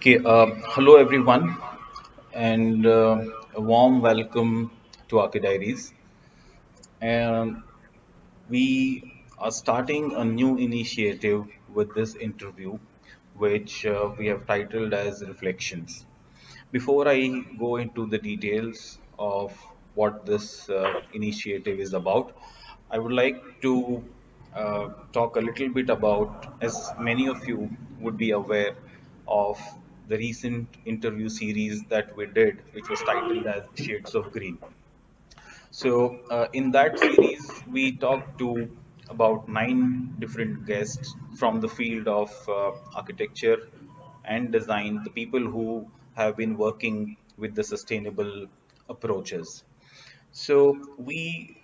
Okay, hello everyone, and a warm welcome to Archi Diaries. And we are starting a new initiative with this interview, which we have titled as Reflections. Before I go into the details of what this initiative is about, I would like to talk a little bit about, as many of you would be aware of the recent interview series that we did, which was titled as Shades of Green. So, in that series, we talked to about nine different guests from the field of architecture and design, the people who have been working with the sustainable approaches. So we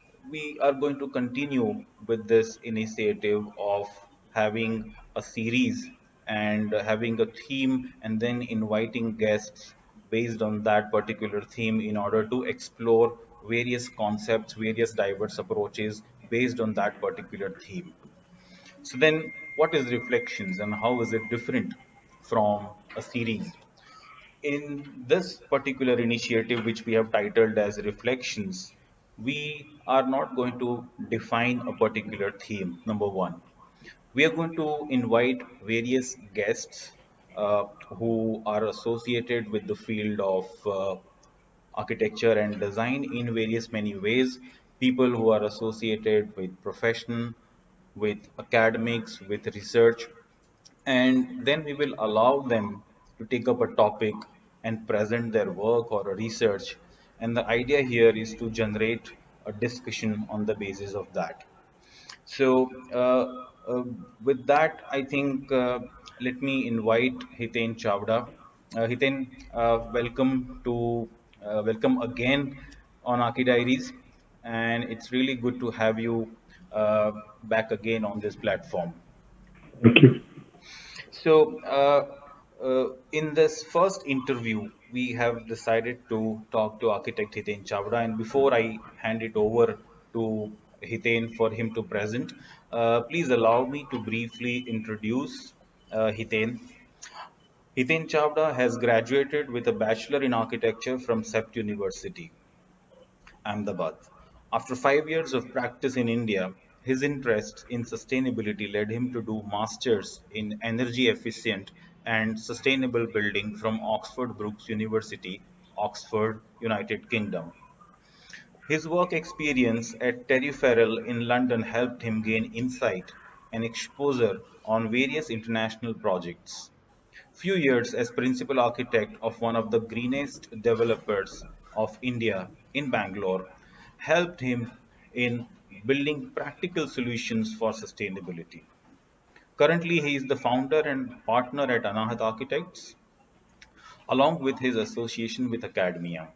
are going to continue with this initiative of having a series and having a theme and then inviting guests based on that particular theme in order to explore various concepts, various diverse approaches based on that particular theme. So then what is reflections and how is it different from a series? In this particular initiative, which we have titled as Reflections, we are not going to define a particular theme, number one. We are going to invite various guests who are associated with the field of architecture and design in various many ways. People who are associated with profession, with academics, with research, and then we will allow them to take up a topic and present their work or a research. And the idea here is to generate a discussion on the basis of that. So, with that, I think let me invite Hiten Chavda. Hiten, welcome again on Aki Diaries, and it's really good to have you back again on this platform. Thank you. So, in this first interview, we have decided to talk to architect Hiten Chavda. And before I hand it over to Hiten for him to present, please allow me to briefly introduce Hiten. Hiten Chavda has graduated with a Bachelor in Architecture from CEPT University, Ahmedabad. After 5 years of practice in India, his interest in sustainability led him to do masters in energy efficient and sustainable building from Oxford Brookes University, Oxford, United Kingdom. His work experience at Terry Farrell in London helped him gain insight and exposure on various international projects. Few years as principal architect of one of the greenest developers of India in Bangalore helped him in building practical solutions for sustainability. Currently, he is the founder and partner at Anahat Architects, along with his association with academia.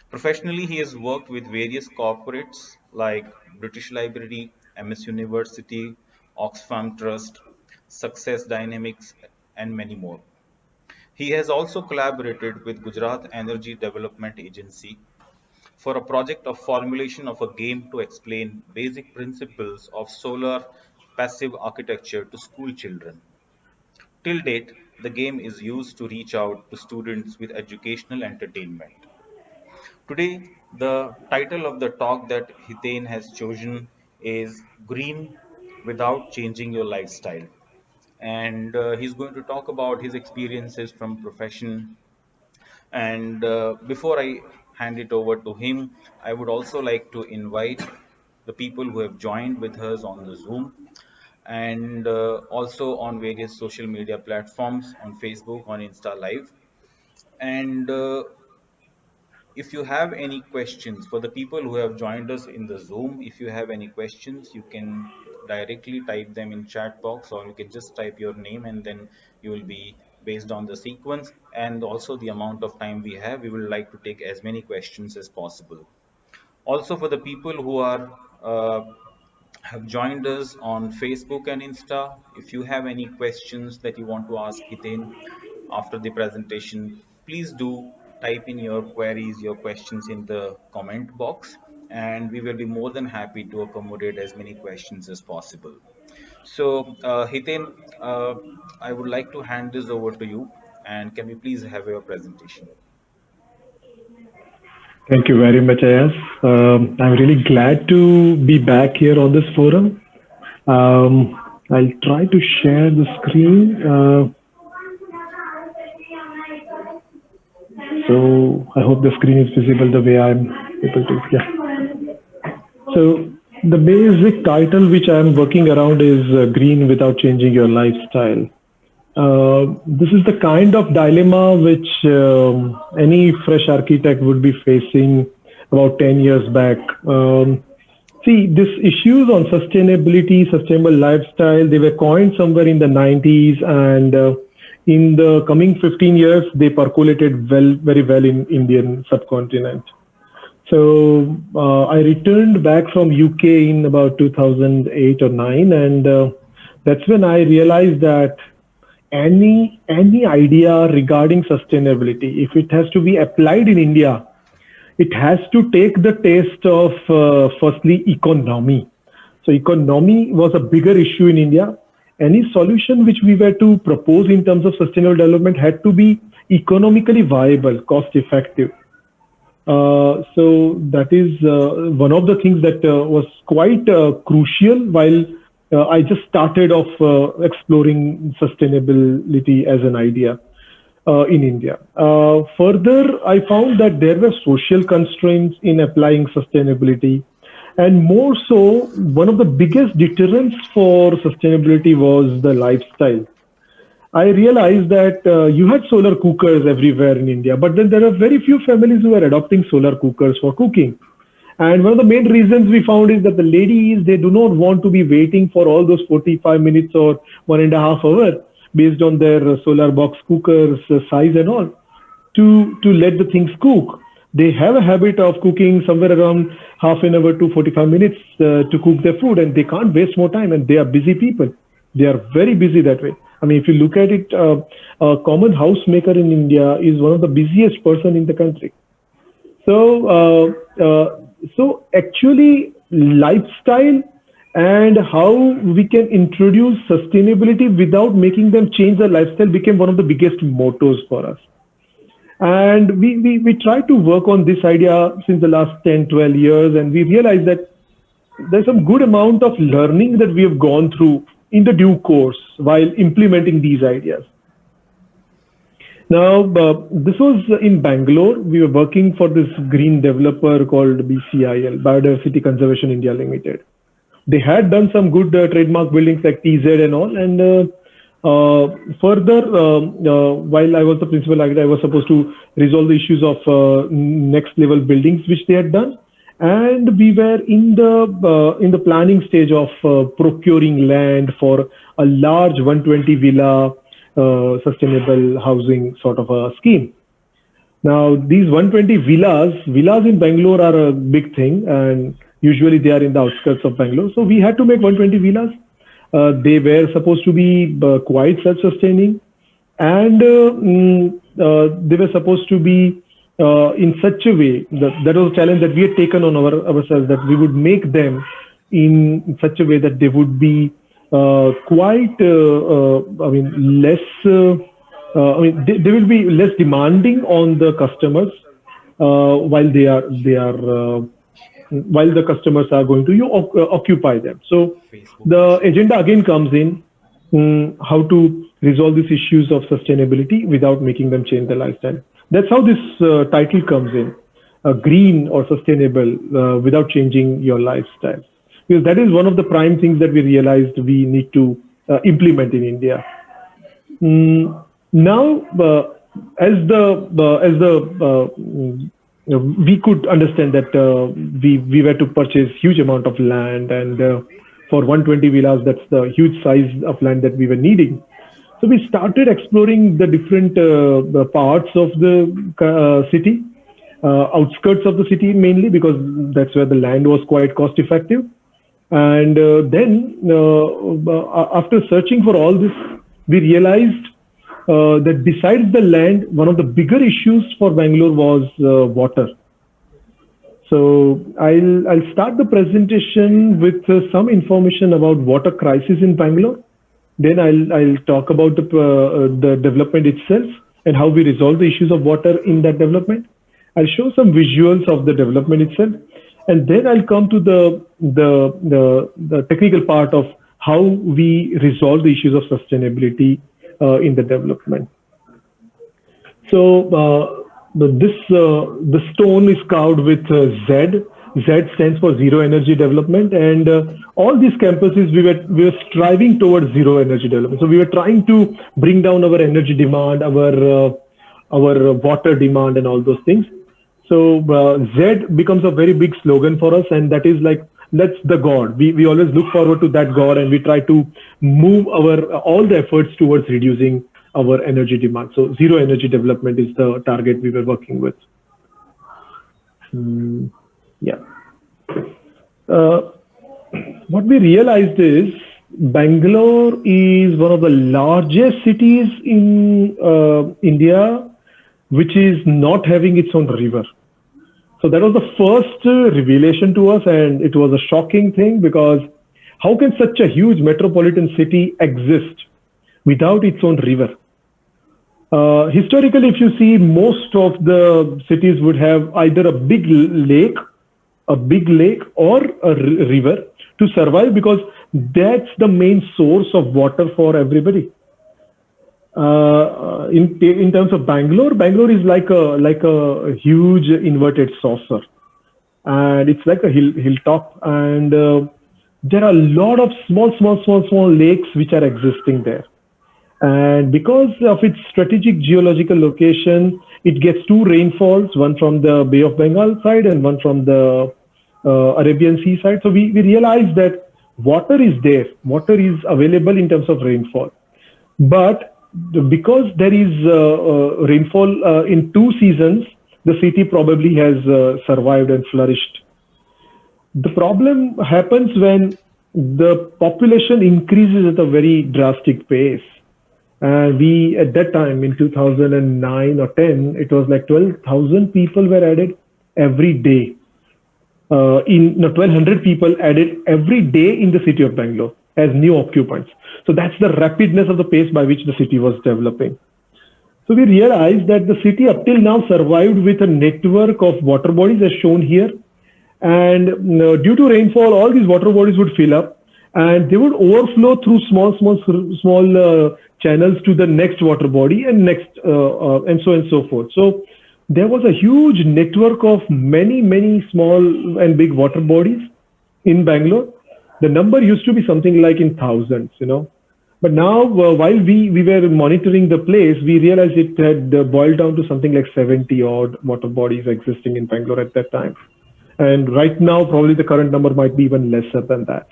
Professionally, he has worked with various corporates like British Library, MS University, Oxfam Trust, Success Dynamics, and many more. He has also collaborated with Gujarat Energy Development Agency for a project of formulation of a game to explain basic principles of solar passive architecture to school children. Till date, the game is used to reach out to students with educational entertainment. Today, the title of the talk that Hiten has chosen is Green Without Changing Your Lifestyle. And he's going to talk about his experiences from profession. And before I hand it over to him, I would also like to invite the people who have joined with us on the Zoom and also on various social media platforms on Facebook, on Insta Live. And if you have any questions for the people who have joined us in the Zoom, if you have any questions, you can directly type them in chat box, or you can just type your name and then you will be based on the sequence and also the amount of time we have. We would like to take as many questions as possible. Also, for the people who are have joined us on Facebook and Insta, if you have any questions that you want to ask Hiten after the presentation, please do type in your queries, your questions in the comment box, and we will be more than happy to accommodate as many questions as possible. So, Hiten, I would like to hand this over to you. And can we please have your presentation? Thank you very much, Ayaz. I'm really glad to be back here on this forum. I'll try to share the screen. So I hope the screen is visible the way I'm able to. Yeah. So the basic title which I'm working around is Green Without Changing Your Lifestyle. This is the kind of dilemma which any fresh architect would be facing about 10 years back. See, these issues on sustainability, sustainable lifestyle, they were coined somewhere in the 90s, and in the coming 15 years, they percolated very well in Indian subcontinent. So I returned back from UK in about 2008 or 9, and that's when I realized that any idea regarding sustainability, if it has to be applied in India, it has to take the taste of firstly economy. So economy was a bigger issue in India. Any solution which we were to propose in terms of sustainable development had to be economically viable, cost effective. So that is one of the things that was quite crucial while I just started off exploring sustainability as an idea in India. Further, I found that there were social constraints in applying sustainability. And more so, one of the biggest deterrents for sustainability was the lifestyle. I realized that you had solar cookers everywhere in India, but then there are very few families who are adopting solar cookers for cooking. And one of the main reasons we found is that the ladies, they do not want to be waiting for all those 45 minutes or 1.5 hours based on their solar box cookers size and all to let the things cook. They have a habit of cooking somewhere around half an hour to 45 minutes to cook their food, and they can't waste more time. And they are busy people. They are very busy that way. I mean, if you look at it, a common housemaker in India is one of the busiest person in the country. So, so actually, lifestyle and how we can introduce sustainability without making them change their lifestyle became one of the biggest mottos for us. And we try to work on this idea since the last 10, 12 years, and we realize that there's some good amount of learning that we have gone through in the due course while implementing these ideas. Now, this was in Bangalore. We were working for this green developer called BCIL, Biodiversity Conservation India Limited. They had done some good trademark buildings like TZ and all. And further, while I was the principal architect, I was supposed to resolve the issues of next level buildings which they had done. And we were in the planning stage of procuring land for a large 120 villa sustainable housing sort of a scheme. Now, these 120 villas in Bangalore are a big thing, and usually they are in the outskirts of Bangalore. So we had to make 120 villas. They were supposed to be quite self-sustaining, and they were supposed to be in such a way that was a challenge that we had taken on ourselves, that we would make them in such a way that they would be quite, I mean, less. I mean, they will be less demanding on the customers while while the customers are going to occupy them. So Facebook the message. agenda again comes in, how to resolve these issues of sustainability without making them change their lifestyle. That's how this title comes in, green or sustainable without changing your lifestyle. Because that is one of the prime things that we realized we need to implement in India. Now, we could understand that we were to purchase huge amount of land, and for 120 villas, that's the huge size of land that we were needing. So we started exploring the different parts of the city, outskirts of the city mainly, because that's where the land was quite cost effective. And then, after searching for all this, we realized that besides the land, one of the bigger issues for Bangalore was water. So I'll start the presentation with some information about water crisis in Bangalore. Then I'll talk about the development itself, and how we resolve the issues of water in that development. I'll show some visuals of the development itself, and then I'll come to the technical part of how we resolve the issues of sustainability in the development. So the stone is carved with Z. Z stands for zero energy development, and all these campuses we were striving towards zero energy development. So we were trying to bring down our energy demand, our water demand, and all those things. So Z becomes a very big slogan for us, and that is like that's the God. We always look forward to that God, and we try to move our all the efforts towards reducing our energy demand. So zero energy development is the target we were working with. Yeah. Uh, what we realized is Bangalore is one of the largest cities in India, which is not having its own river. So that was the first revelation to us, and it was a shocking thing because how can such a huge metropolitan city exist without its own river? Historically, if you see, most of the cities would have either a big lake or a river to survive because that's the main source of water for everybody. In terms of Bangalore is like a huge inverted saucer, and it's like a hilltop, and there are a lot of small lakes which are existing there. And because of its strategic geological location, it gets two rainfalls, one from the Bay of Bengal side and one from the Arabian Sea side. So we realized that water is there, water is available in terms of rainfall. But because there is rainfall in two seasons, the city probably has survived and flourished. The problem happens when the population increases at a very drastic pace. We, at that time in 2009 or 10, it was like 12,000 people were added every day. 1,200 people added every day in the city of Bangalore as new occupants. So that's the rapidness of the pace by which the city was developing. So we realized that the city up till now survived with a network of water bodies as shown here. And due to rainfall, all these water bodies would fill up and they would overflow through small channels to the next water body and next and so on and so forth. So there was a huge network of many small and big water bodies in Bangalore. The number used to be something like in thousands, you know. But now, while we were monitoring the place, we realized it had boiled down to something like 70 odd water bodies existing in Bangalore at that time. And right now, probably the current number might be even lesser than that.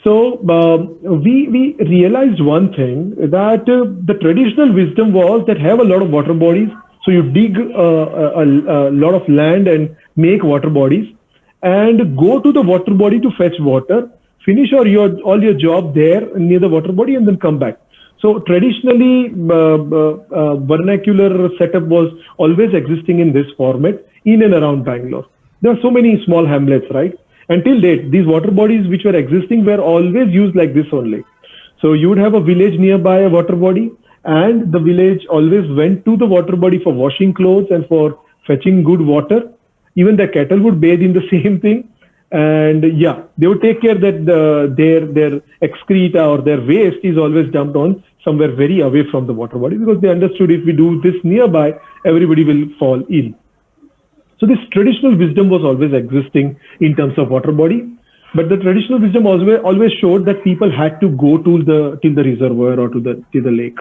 So we realized one thing, that the traditional wisdom was that have a lot of water bodies. So you dig a lot of land and make water bodies and go to the water body to fetch water, finish all your job there near the water body and then come back. So traditionally, vernacular setup was always existing in this format in and around Bangalore. There are so many small hamlets, right? Until date, these water bodies which were existing were always used like this only. So you would have a village nearby a water body, and the village always went to the water body for washing clothes and for fetching good water. Even the cattle would bathe in the same thing. And yeah, they would take care that their excreta or their waste is always dumped on somewhere very away from the water body, because they understood if we do this nearby, everybody will fall ill. So this traditional wisdom was always existing in terms of water body, but the traditional wisdom always showed that people had to go to the reservoir or to the lake.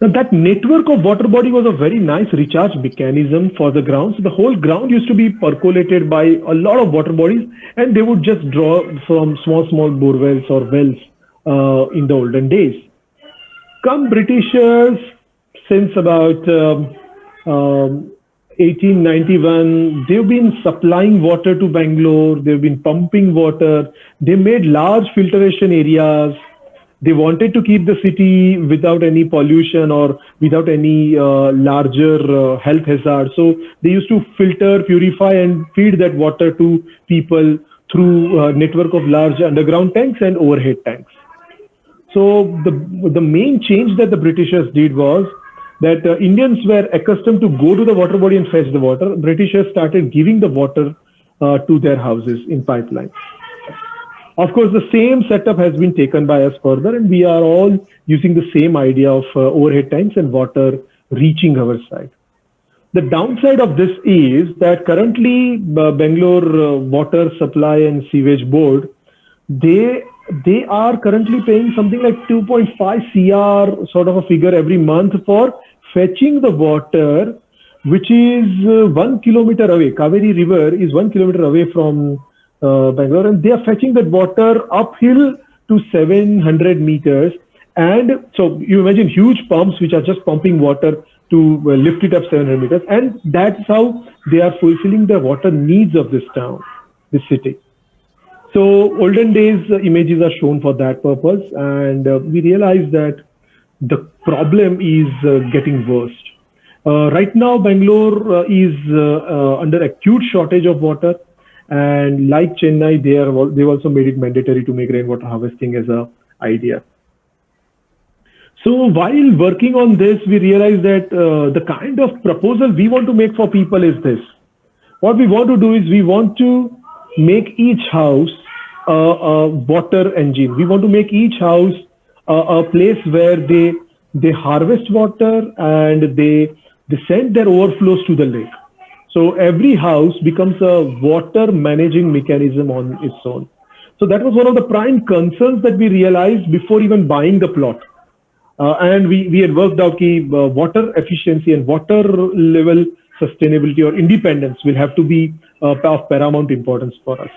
Now that network of water body was a very nice recharge mechanism for the ground. So the whole ground used to be percolated by a lot of water bodies, and they would just draw from small bore wells or wells in the olden days. Come Britishers, since about 1891, they've been supplying water to Bangalore. They've been pumping water. They made large filtration areas. They wanted to keep the city without any pollution or without any larger health hazard. So they used to filter, purify, and feed that water to people through a network of large underground tanks and overhead tanks. So the main change that the Britishers did was that Indians were accustomed to go to the water body and fetch the water. Britishers started giving the water to their houses in pipelines. Of course, the same setup has been taken by us further, and we are all using the same idea of overhead tanks and water reaching our side. The downside of this is that currently Bangalore Water Supply and Sewage Board, they they are currently paying something like 2.5 cr sort of a figure every month for fetching the water, which is 1 kilometer away. Kaveri River is 1 kilometer away from Bangalore, and they are fetching that water uphill to 700 meters. And so you imagine huge pumps which are just pumping water to lift it up 700 meters, and that's how they are fulfilling the water needs of this town, this city. So olden days images are shown for that purpose, and we realize that the problem is getting worse. Right now, Bangalore is under acute shortage of water, and like Chennai, they've also made it mandatory to make rainwater harvesting as a idea. So while working on this, we realized that the kind of proposal we want to make for people is this. What we want to do is we want to make each house a water engine. We want to make each house a place where they harvest water and they send their overflows to the lake. So every house becomes a water managing mechanism on its own. So that was one of the prime concerns that we realized before even buying the plot. And we had worked out that water efficiency and water level sustainability or independence will have to be of paramount importance for us.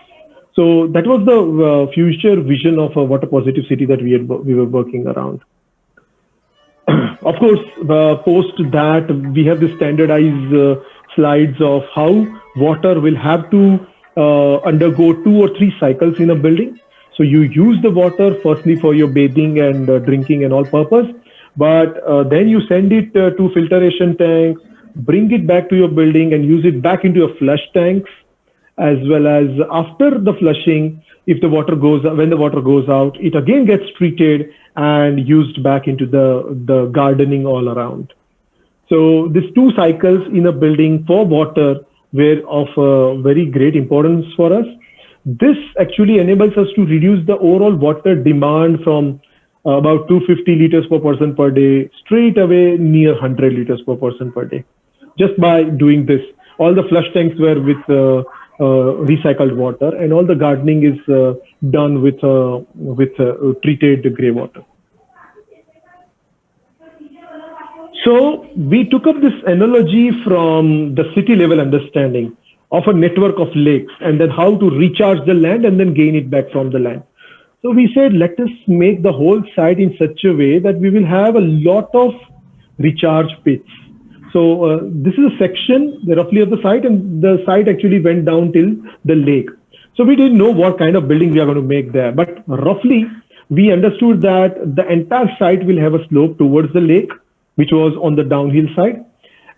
So that was the future vision of a water positive city that we were working around. Of course, post that, we have the standardized slides of how water will have to undergo 2 or 3 cycles in a building. So you use the water firstly for your bathing and drinking and all purpose, but then you send it to filtration tanks, bring it back to your building and use it back into your flush tanks, as well as after the flushing, if the water goes when the water goes out, it again gets treated and used back into the gardening all around. So these 2 cycles in a building for water were of very great importance for us. This actually enables us to reduce the overall water demand from about 250 liters per person per day straight away near 100 liters per person per day. Just by doing this, all the flush tanks were with recycled water, and all the gardening is done with treated grey water. So we took up this analogy from the city level understanding of a network of lakes, and then how to recharge the land and then gain it back from the land. So we said, let us make the whole site in such a way that we will have a lot of recharge pits. So this is a section roughly of the site, and the site actually went down till the lake. So we didn't know what kind of building we are going to make there, but roughly we understood that the entire site will have a slope towards the lake, which was on the downhill side,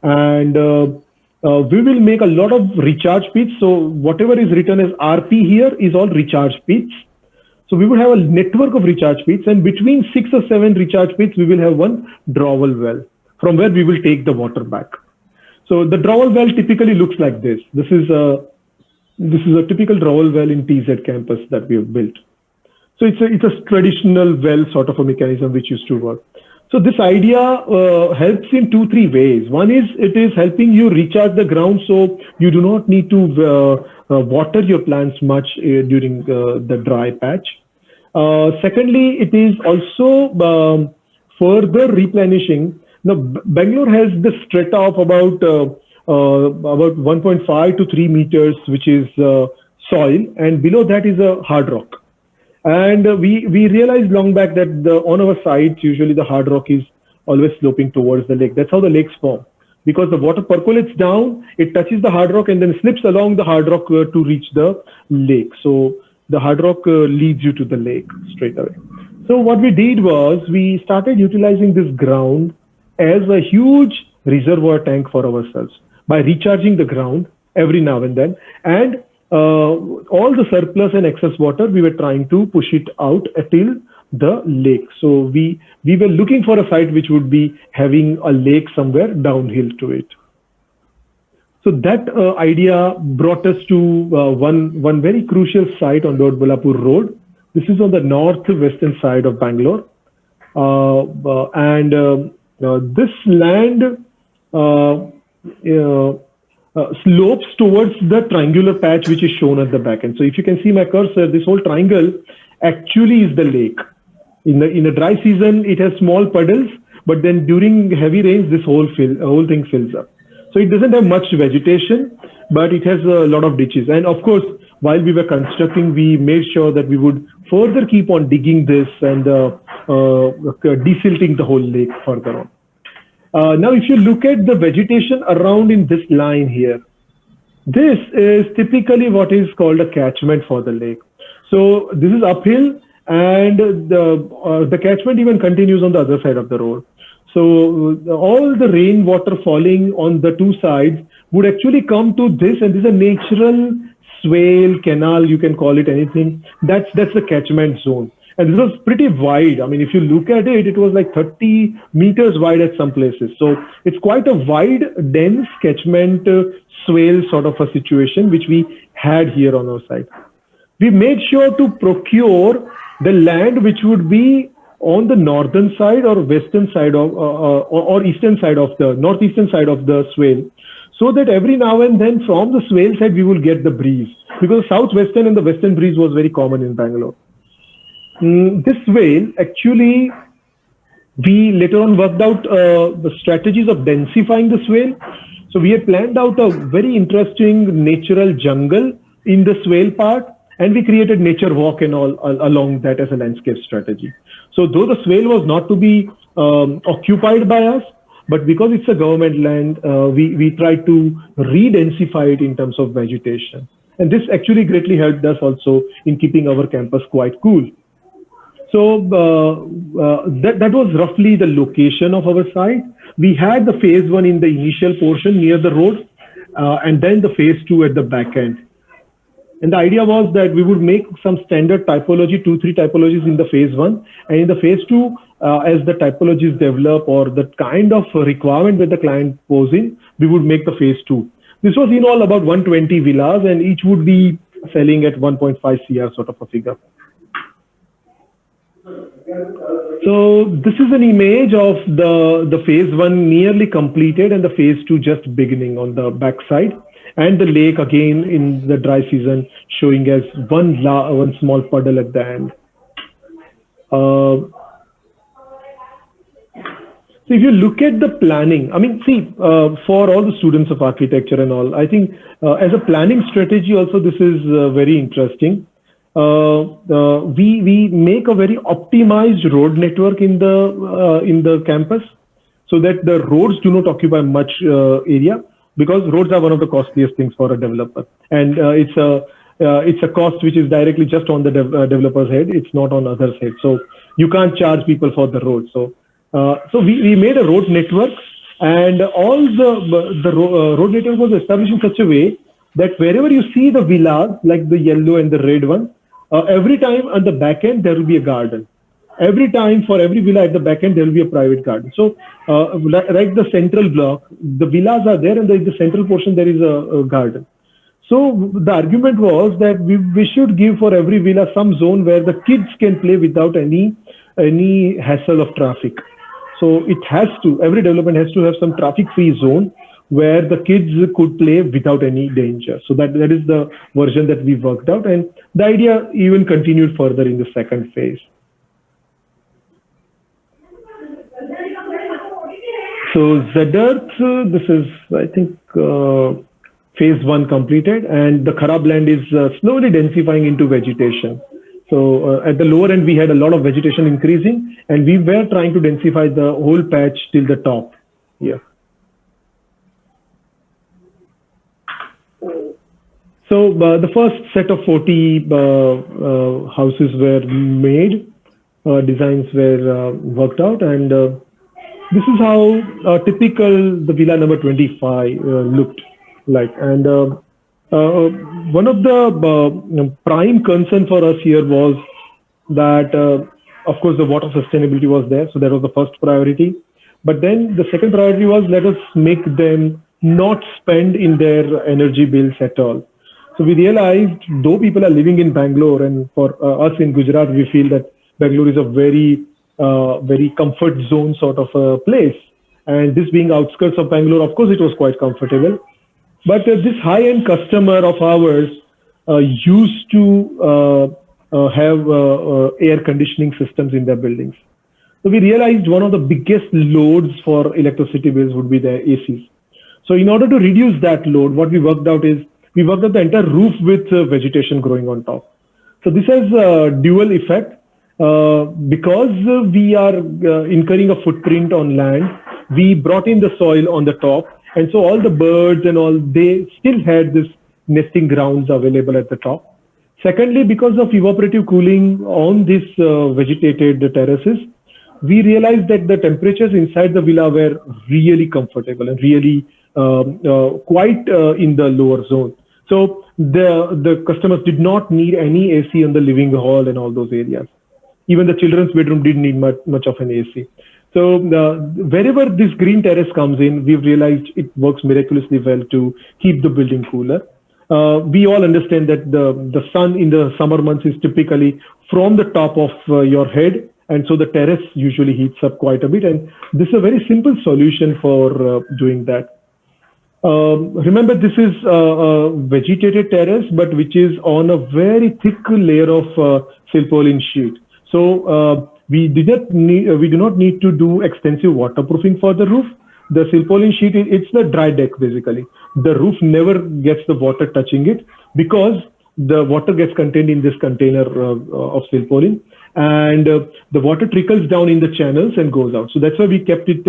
and we will make a lot of recharge pits. So whatever is written as RP here is all recharge pits. So we will have a network of recharge pits, and between 6 or 7 recharge pits, we will have one drawel well from where we will take the water back. So the drawel well typically looks like this. This is a typical drawel well in TZ campus that we have built. So it's a traditional well sort of a mechanism which used to work. So this idea helps in 2-3 ways. One is it is helping you recharge the ground, so you do not need to water your plants much during the dry patch. Secondly, it is also further replenishing. Now, Bangalore has the strata of about 1.5 to 3 meters, which is soil, and below that is a hard rock. And we realized long back that on our sites, usually the hard rock is always sloping towards the lake. That's how the lakes form. Because the water percolates down, it touches the hard rock and then slips along the hard rock to reach the lake. So the hard rock leads you to the lake straight away. So what we did was we started utilizing this ground as a huge reservoir tank for ourselves by recharging the ground every now and then. And all the surplus and excess water, we were trying to push it out till the lake. So we were looking for a site which would be having a lake somewhere downhill to it. So that idea brought us to one very crucial site on Dodbolapur Road. This is on the northwestern side of Bangalore, and this land uh, slopes towards the triangular patch which is shown at the back end. So if you can see my cursor, this whole triangle actually is the lake. In the dry season, it has small puddles, but then during heavy rains, this whole thing fills up. So it doesn't have much vegetation, but it has a lot of ditches. And of course, while we were constructing, we made sure that we would further keep on digging this and desilting the whole lake further on. Now, if you look at the vegetation around in this line here, this is typically what is called a catchment for the lake. So this is uphill, and the catchment even continues on the other side of the road. So all the rainwater falling on the two sides would actually come to this, and this is a natural swale, canal, you can call it anything. That's the catchment zone. And this was pretty wide. I mean, if you look at it, it was like 30 meters wide at some places. So it's quite a wide, dense catchment swale sort of a situation, which we had here on our side. We made sure to procure the land which would be on the northern side or western side of or eastern side of the northeastern side of the swale, so that every now and then from the swale side we will get the breeze, because southwestern and the western breeze was very common in Bangalore. This swale actually, we later on worked out the strategies of densifying the swale. So we had planned out a very interesting natural jungle in the swale part, and we created nature walk and all along that as a landscape strategy. So though the swale was not to be occupied by us, but because it's a government land, we tried to re-densify it in terms of vegetation. And this actually greatly helped us also in keeping our campus quite cool. So that was roughly the location of our site. We had the phase one in the initial portion near the road, and then the phase two at the back end. And the idea was that we would make some standard typology, 2-3 typologies in the phase one. And in the phase two, as the typologies develop or the kind of requirement that the client pose in, we would make the phase two. This was in all about 120 villas, and each would be selling at 1.5 CR sort of a figure. So this is an image of the phase one nearly completed and the phase two just beginning on the backside. And the lake again in the dry season showing as one small puddle at the end. So if you look at the planning, I mean, see, for all the students of architecture and all, I think as a planning strategy also this is very interesting. We make a very optimized road network in the campus, so that the roads do not occupy much area, because roads are one of the costliest things for a developer, and it's a cost which is directly just on the developer's head. It's not on others' head, so you can't charge people for the road. So we made a road network, and all the road network was established in such a way that wherever you see the villas, like the yellow and the red one, every time on the back end there will be a garden. Every time for every villa at the back end there will be a private garden. So like the central block, the villas are there, and in the central portion there is a garden. So the argument was that we should give for every villa some zone where the kids can play without any hassle of traffic. So it has to, every development has to have some traffic-free zone where the kids could play without any danger. So that is the version that we worked out, and the idea even continued further in the second phase. So Zedarth, this is, I think, phase one completed, and the Kharab land is slowly densifying into vegetation. So at the lower end, we had a lot of vegetation increasing, and we were trying to densify the whole patch till the top here. So the first set of 40 houses were made, designs were worked out, and this is how typical the villa number 25 looked like. And one of the prime concern for us here was that of course, the water sustainability was there, so that was the first priority. But then the second priority was, let us make them not spend in their energy bills at all. So we realized, though people are living in Bangalore, and for us in Gujarat, we feel that Bangalore is a very comfort zone sort of a place. And this being outskirts of Bangalore, of course, it was quite comfortable. But this high-end customer of ours used to have air conditioning systems in their buildings. So we realized one of the biggest loads for electricity bills would be the ACs. So in order to reduce that load, what we worked out is we worked out the entire roof with vegetation growing on top. So this has a dual effect. Because we are incurring a footprint on land, we brought in the soil on the top, and so all the birds and all, they still had this nesting grounds available at the top. Secondly, because of evaporative cooling on these vegetated terraces, we realized that the temperatures inside the villa were really comfortable and really quite in the lower zone. So the customers did not need any AC in the living hall and all those areas. Even the children's bedroom didn't need much of an AC. So wherever this green terrace comes in, we've realized it works miraculously well to keep the building cooler. We all understand that the sun in the summer months is typically from the top of your head, and so the terrace usually heats up quite a bit. And this is a very simple solution for doing that. Remember, this is a vegetated terrace, but which is on a very thick layer of silpaulin sheet. So we do not need to do extensive waterproofing for the roof. The silpaulin sheet, it's the dry deck basically. The roof never gets the water touching it because the water gets contained in this container of silpaulin, and the water trickles down in the channels and goes out. So that's why we kept it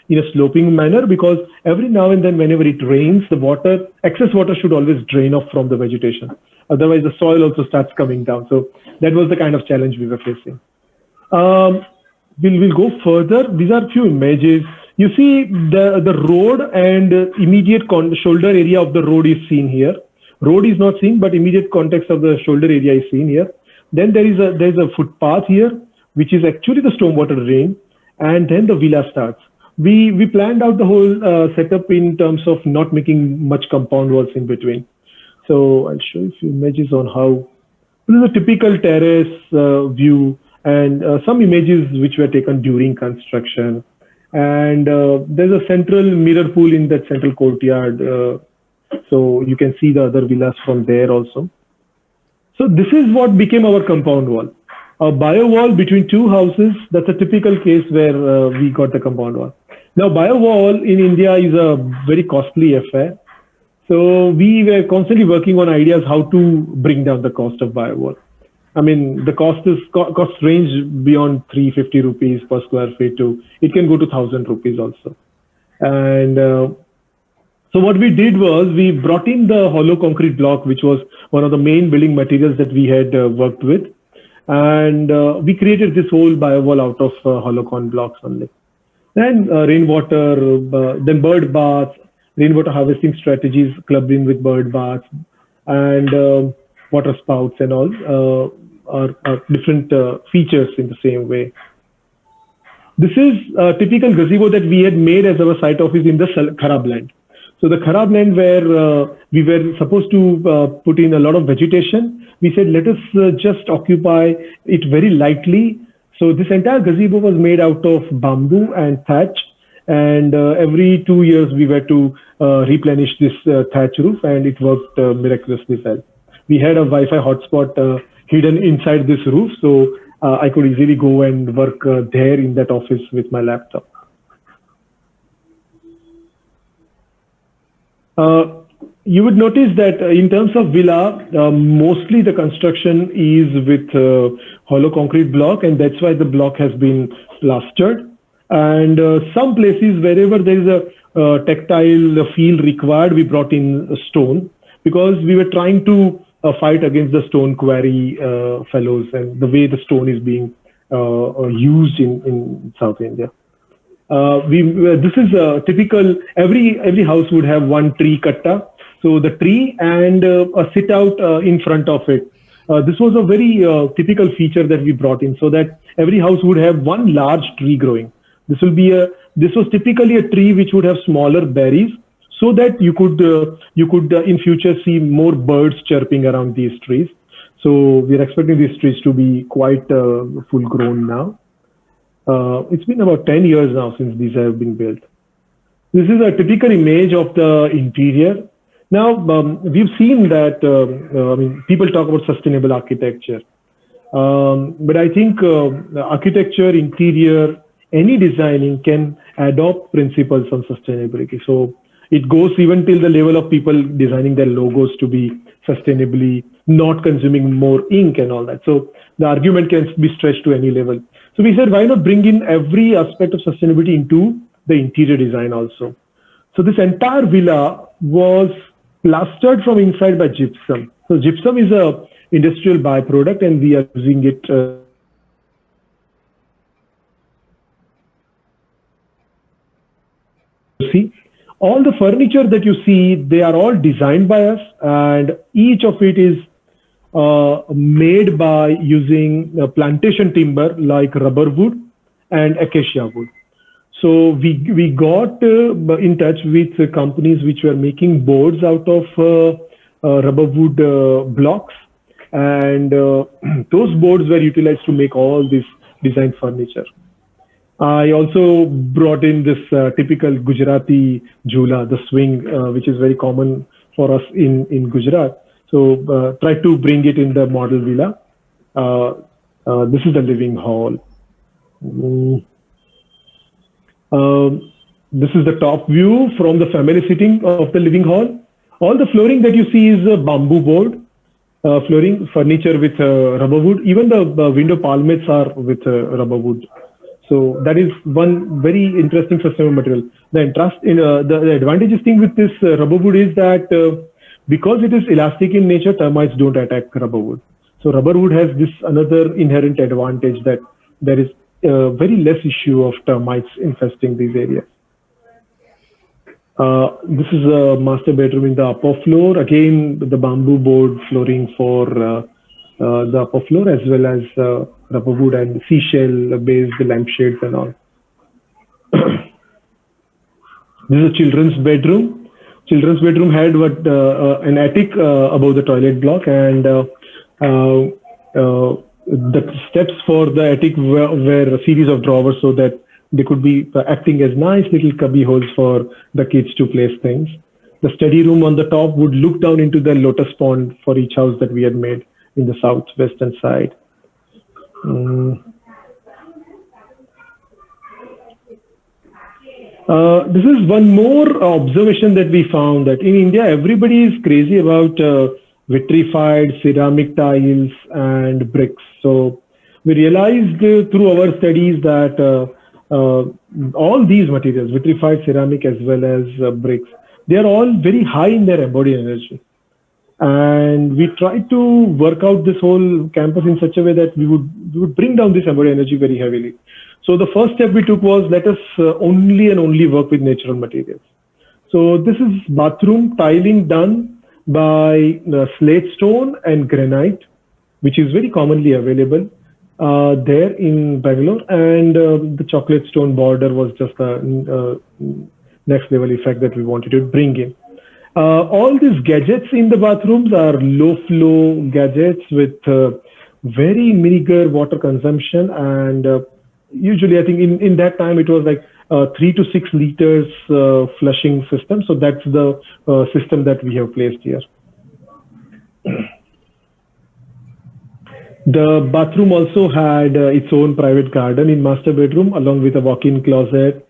in a sloping manner, because every now and then whenever it rains, the excess water should always drain off from the vegetation. Otherwise the soil also starts coming down. So that was the kind of challenge we were facing. We'll go further. These are a few images. You see the road and immediate shoulder area of the road is seen here. Road is not seen, but immediate context of the shoulder area is seen here. Then there's a footpath here, which is actually the stormwater drain, and then the villa starts. We planned out the whole setup in terms of not making much compound walls in between. So I'll show you a few images on how this is a typical terrace view, and some images which were taken during construction. And there's a central mirror pool in that central courtyard. So you can see the other villas from there also. So this is what became our compound wall. A bio wall between two houses, that's a typical case where we got the compound wall. Now, bio wall in India is a very costly affair. So we were constantly working on ideas how to bring down the cost of bio wall. I mean, the cost range beyond 350 rupees per square feet to, it can go to 1,000 rupees also. And so what we did was we brought in the hollow concrete block, which was one of the main building materials that we had worked with. And we created this whole bio wall out of hollow con blocks only. Then rainwater, then bird baths, rainwater harvesting strategies clubbed in with bird baths, and water spouts and all are different features in the same way. This is a typical gazebo that we had made as our site office in the Kharab land. So the Kharab land where we were supposed to put in a lot of vegetation, we said, let us just occupy it very lightly. So this entire gazebo was made out of bamboo and thatch. And every 2 years we were to replenish this thatch roof, and it worked miraculously well. We had a Wi-Fi hotspot hidden inside this roof, so I could easily go and work there in that office with my laptop. You would notice that in terms of villa, mostly the construction is with hollow concrete block, and that's why the block has been plastered. And some places wherever there is a tactile feel required, we brought in stone, because we were trying to fight against the stone quarry fellows and the way the stone is being used in South India. This is a typical, every house would have one tree katta. So the tree and a sit out in front of it. This was a very typical feature that we brought in, so that every house would have one large tree growing. This was typically a tree which would have smaller berries, so that you could in future see more birds chirping around these trees. So we are expecting these trees to be quite full grown now. It's been about 10 years now since these have been built. This is a typical image of the interior. Now, we've seen that, I mean, people talk about sustainable architecture. But I think architecture, interior, any designing can adopt principles on sustainability. So it goes even till the level of people designing their logos to be sustainably not consuming more ink and all that. So the argument can be stretched to any level. So we said, why not bring in every aspect of sustainability into the interior design also? So this entire villa was plastered from inside by gypsum. So gypsum is a industrial byproduct, and we are using it. See, all the furniture that you see, they are all designed by us, and each of it is made by using plantation timber like rubber wood and acacia wood. So we got in touch with companies which were making boards out of rubber wood blocks, and those boards were utilized to make all this design furniture. I also brought in this typical Gujarati jhula, the swing, which is very common for us in Gujarat. So try to bring it in the model villa. This is the living hall. Mm. This is the top view from the family sitting of the living hall. All the flooring that you see is a bamboo board flooring, furniture with rubber wood. Even the window palmets are with rubber wood. So that is one very interesting sustainable material. The advantageous thing with this rubber wood is that because it is elastic in nature, termites don't attack rubber wood. So rubber wood has this another inherent advantage, that there is very less issue of termites infesting these areas. This is a master bedroom in the upper floor. Again, the bamboo board flooring for the upper floor, as well as rubber wood and seashell based lampshades and all. This is a children's bedroom. Children's bedroom had an attic above the toilet block, and the steps for the attic were a series of drawers, so that they could be acting as nice little cubby holes for the kids to place things. The study room on the top would look down into the lotus pond for each house that we had made in the southwestern side. This is one more observation that we found, that in India, everybody is crazy about vitrified ceramic tiles and bricks. So we realized through our studies that all these materials, vitrified ceramic as well as bricks, they are all very high in their embodied energy. And we tried to work out this whole campus in such a way that we would bring down this embodied energy very heavily. So the first step we took was, let us only and only work with natural materials. So this is bathroom tiling done by slate stone and granite, which is very commonly available there in Bangalore. And the chocolate stone border was just a next level effect that we wanted to bring in. All these gadgets in the bathrooms are low flow gadgets with very meager water consumption, and usually I think in that time it was like 3 to 6 liters flushing system. So that's the system that we have placed here. The bathroom also had its own private garden in master bedroom, along with a walk-in closet.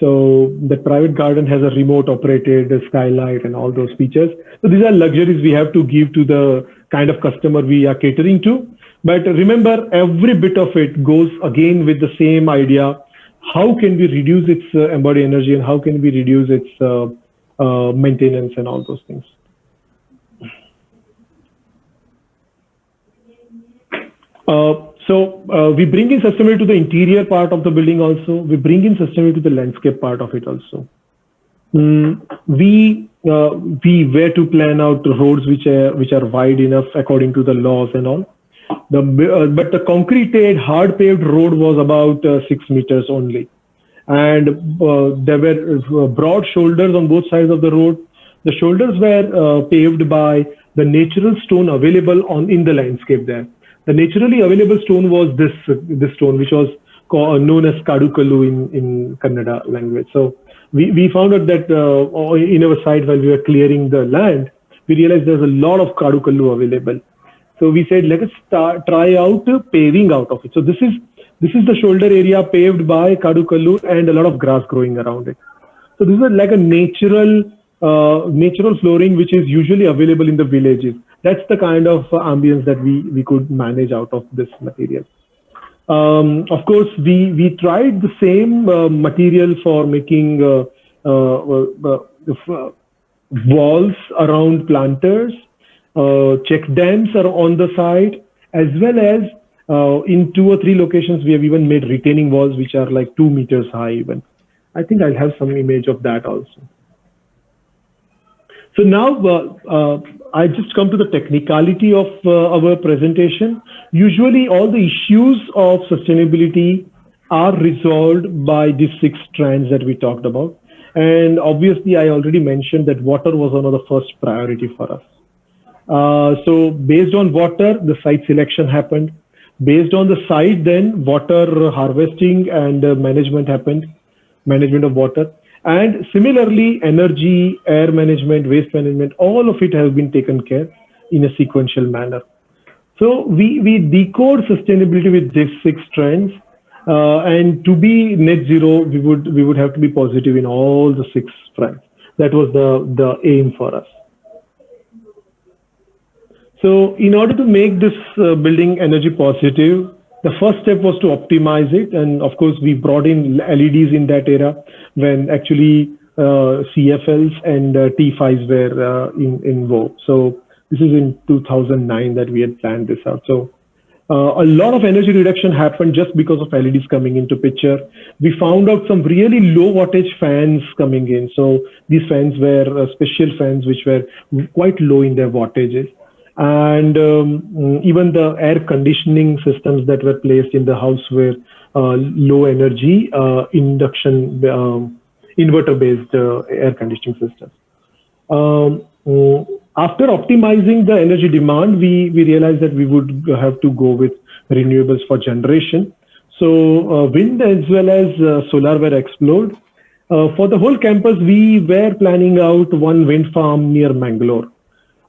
So the private garden has a remote operated skylight and all those features. So these are luxuries we have to give to the kind of customer we are catering to. But remember, every bit of it goes again with the same idea. How can we reduce its embodied energy, and how can we reduce its maintenance and all those things? So we bring in sustainability to the interior part of the building also. We bring in sustainability to the landscape part of it also. We were to plan out roads which are wide enough according to the laws and all. But the concreted, hard paved road was about 6 meters only, and there were broad shoulders on both sides of the road. The shoulders were paved by the natural stone available on in the landscape there. The naturally available stone was this stone, which was known as Kadukalu in Kannada language. So we found out that in our site while we were clearing the land, we realized there's a lot of Kadukalu available. So we said, let us try out paving out of it. So this is the shoulder area paved by Kadukalu and a lot of grass growing around it. So this is like a natural flooring which is usually available in the villages. That's the kind of ambience that we could manage out of this material. Of course, we tried the same material for making walls around planters, check dams are on the side, as well as in 2 or 3 locations we have even made retaining walls which are like 2 meters high even. I think I'll have some image of that also. So now I just come to the technicality of our presentation. Usually all the issues of sustainability are resolved by these 6 strands that we talked about. And obviously I already mentioned that water was one of the first priority for us. So based on water, the site selection happened. Based on the site, then water harvesting and management happened, management of water. And similarly, energy, air management, waste management, all of it has been taken care in a sequential manner. So we decode sustainability with these 6 strands. And to be net zero, we would have to be positive in all the 6 strands. That was the aim for us. So in order to make this building energy positive, the first step was to optimize it. And of course, we brought in LEDs in that era when actually CFLs and T5s were in vogue. So this is in 2009 that we had planned this out. So a lot of energy reduction happened just because of LEDs coming into picture. We found out some really low wattage fans coming in. So these fans were special fans which were quite low in their wattages. And even the air conditioning systems that were placed in the house were low energy induction inverter-based air conditioning systems. After optimizing the energy demand, we realized that we would have to go with renewables for generation. So wind as well as solar were explored. For the whole campus, we were planning out one wind farm near Mangalore.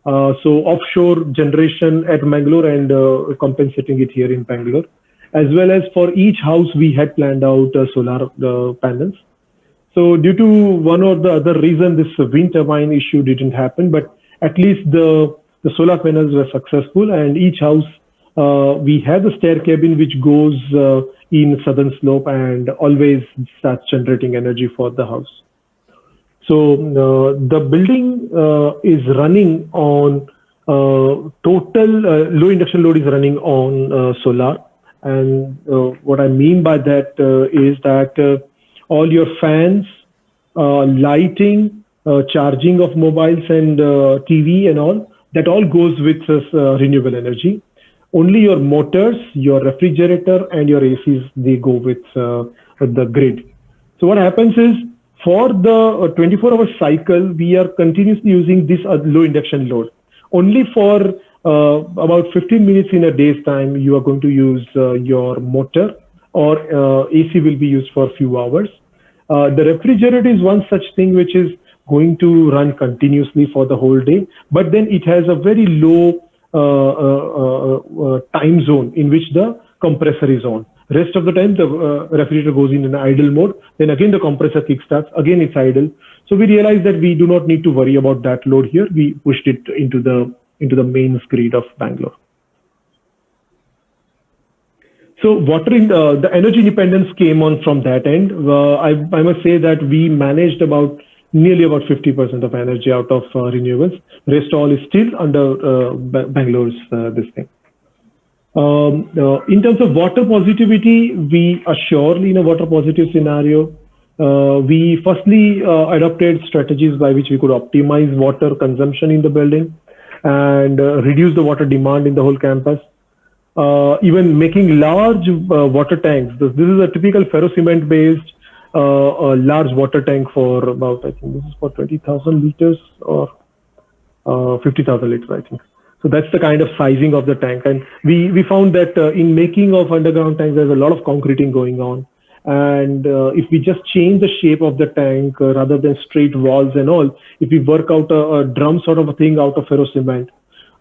So offshore generation at Mangalore and compensating it here in Bangalore, as well as for each house we had planned out solar panels. So due to one or the other reason, this wind turbine issue didn't happen, but at least the solar panels were successful, and each house we have the stair cabin which goes in southern slope and always starts generating energy for the house. So the building is running on total low induction load is running on solar. And what I mean by that is that all your fans, lighting, charging of mobiles and TV and all, that all goes with renewable energy. Only your motors, your refrigerator and your ACs, they go with the grid. So what happens is, for the 24-hour cycle, we are continuously using this low induction load. Only for about 15 minutes in a day's time, you are going to use your motor, or AC will be used for a few hours. The refrigerator is one such thing which is going to run continuously for the whole day, but then it has a very low time zone in which the compressor is on. Rest of the time, the refrigerator goes in an idle mode. Then again, the compressor kickstarts. Again, it's idle. So we realized that we do not need to worry about that load here. We pushed it into the mains grid of Bangalore. So water in the energy independence came on from that end. I must say that we managed nearly about 50% of energy out of renewables. Rest all is still under Bangalore's this thing. In terms of water positivity, we are surely in a water positive scenario. We firstly adopted strategies by which we could optimize water consumption in the building and reduce the water demand in the whole campus. even making large water tanks. This is a typical ferrocement based large water tank for about, I think this is for 20,000 liters or 50,000 liters, I think. So that's the kind of sizing of the tank. And we found that in making of underground tanks, there's a lot of concreting going on. And if we just change the shape of the tank rather than straight walls and all, if we work out a drum sort of a thing out of ferrocement,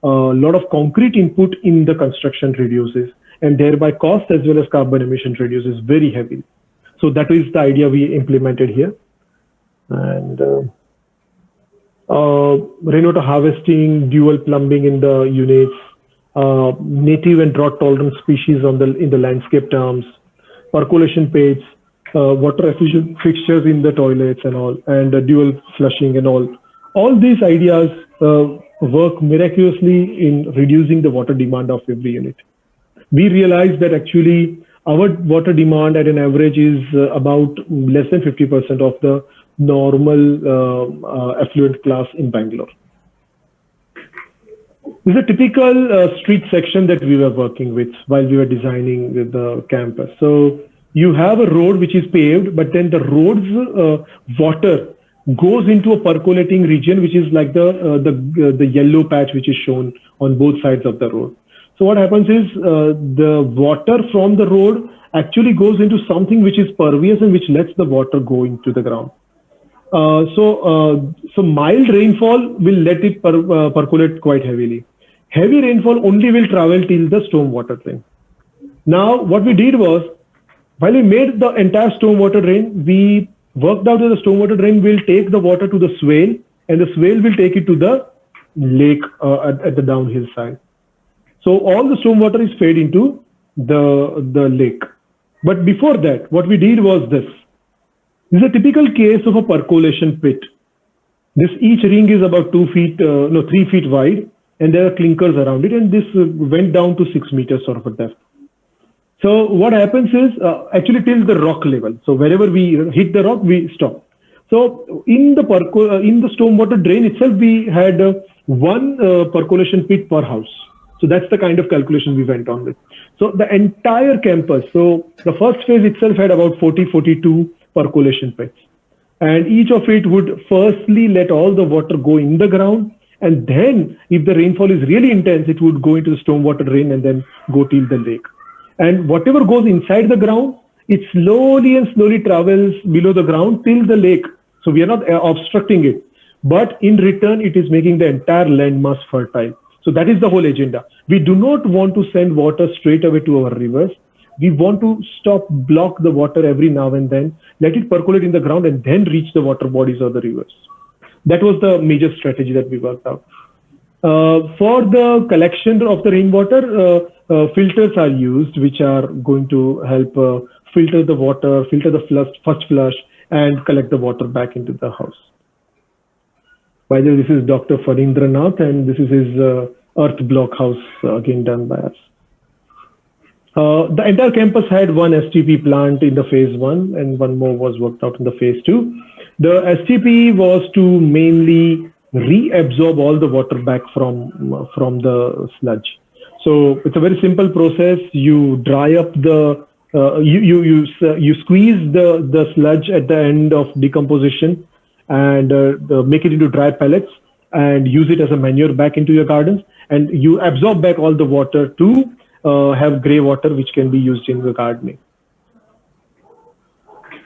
a lot of concrete input in the construction reduces, and thereby cost as well as carbon emission reduces very heavily. So that is the idea we implemented here. And rainwater harvesting, dual plumbing in the units, native and drought tolerant species in the landscape terms, percolation pits, water efficient fixtures in the toilets and all, and dual flushing and all. All these ideas work miraculously in reducing the water demand of every unit. We realized that actually our water demand at an average is about less than 50% of the normal affluent class in Bangalore. This is a typical street section that we were working with while we were designing the campus. So you have a road which is paved, but then the road's water goes into a percolating region, which is like the yellow patch which is shown on both sides of the road. So what happens is the water from the road actually goes into something which is pervious and which lets the water go into the ground. So mild rainfall will let it percolate quite heavily. Heavy rainfall only will travel till the stormwater drain. Now, what we did was, while we made the entire stormwater drain, we worked out that the stormwater drain will take the water to the swale, and the swale will take it to the lake at the downhill side. So all the stormwater is fed into the lake. But before that, what we did was this. This is a typical case of a percolation pit. Each ring is about 3 feet wide, and there are clinkers around it, and this went down to 6 meters sort of a depth. So what happens is actually till the rock level. So wherever we hit the rock, we stop. So in the stormwater drain itself, we had one percolation pit per house. So that's the kind of calculation we went on with. So the entire campus, so the first phase itself had about 42 percolation pits. And each of it would firstly let all the water go in the ground. And then if the rainfall is really intense, it would go into the stormwater drain and then go till the lake. And whatever goes inside the ground, it slowly travels below the ground till the lake. So we are not obstructing it. But in return, it is making the entire landmass fertile. So that is the whole agenda. We do not want to send water straight away to our rivers. We want to block the water every now and then, let it percolate in the ground and then reach the water bodies or the rivers. That was the major strategy that we worked out. For the collection of the rainwater, filters are used, which are going to help filter the water, filter the first flush, and collect the water back into the house. By the way, this is Dr. Farindranath, and this is his earth block house, again done by us. The entire campus had one STP plant in the phase 1, and one more was worked out in the phase 2. The STP was to mainly reabsorb all the water back from the sludge. So it's a very simple process. You dry up you squeeze the sludge at the end of decomposition and make it into dry pellets and use it as a manure back into your gardens. And you absorb back all the water to have grey water, which can be used in the gardening.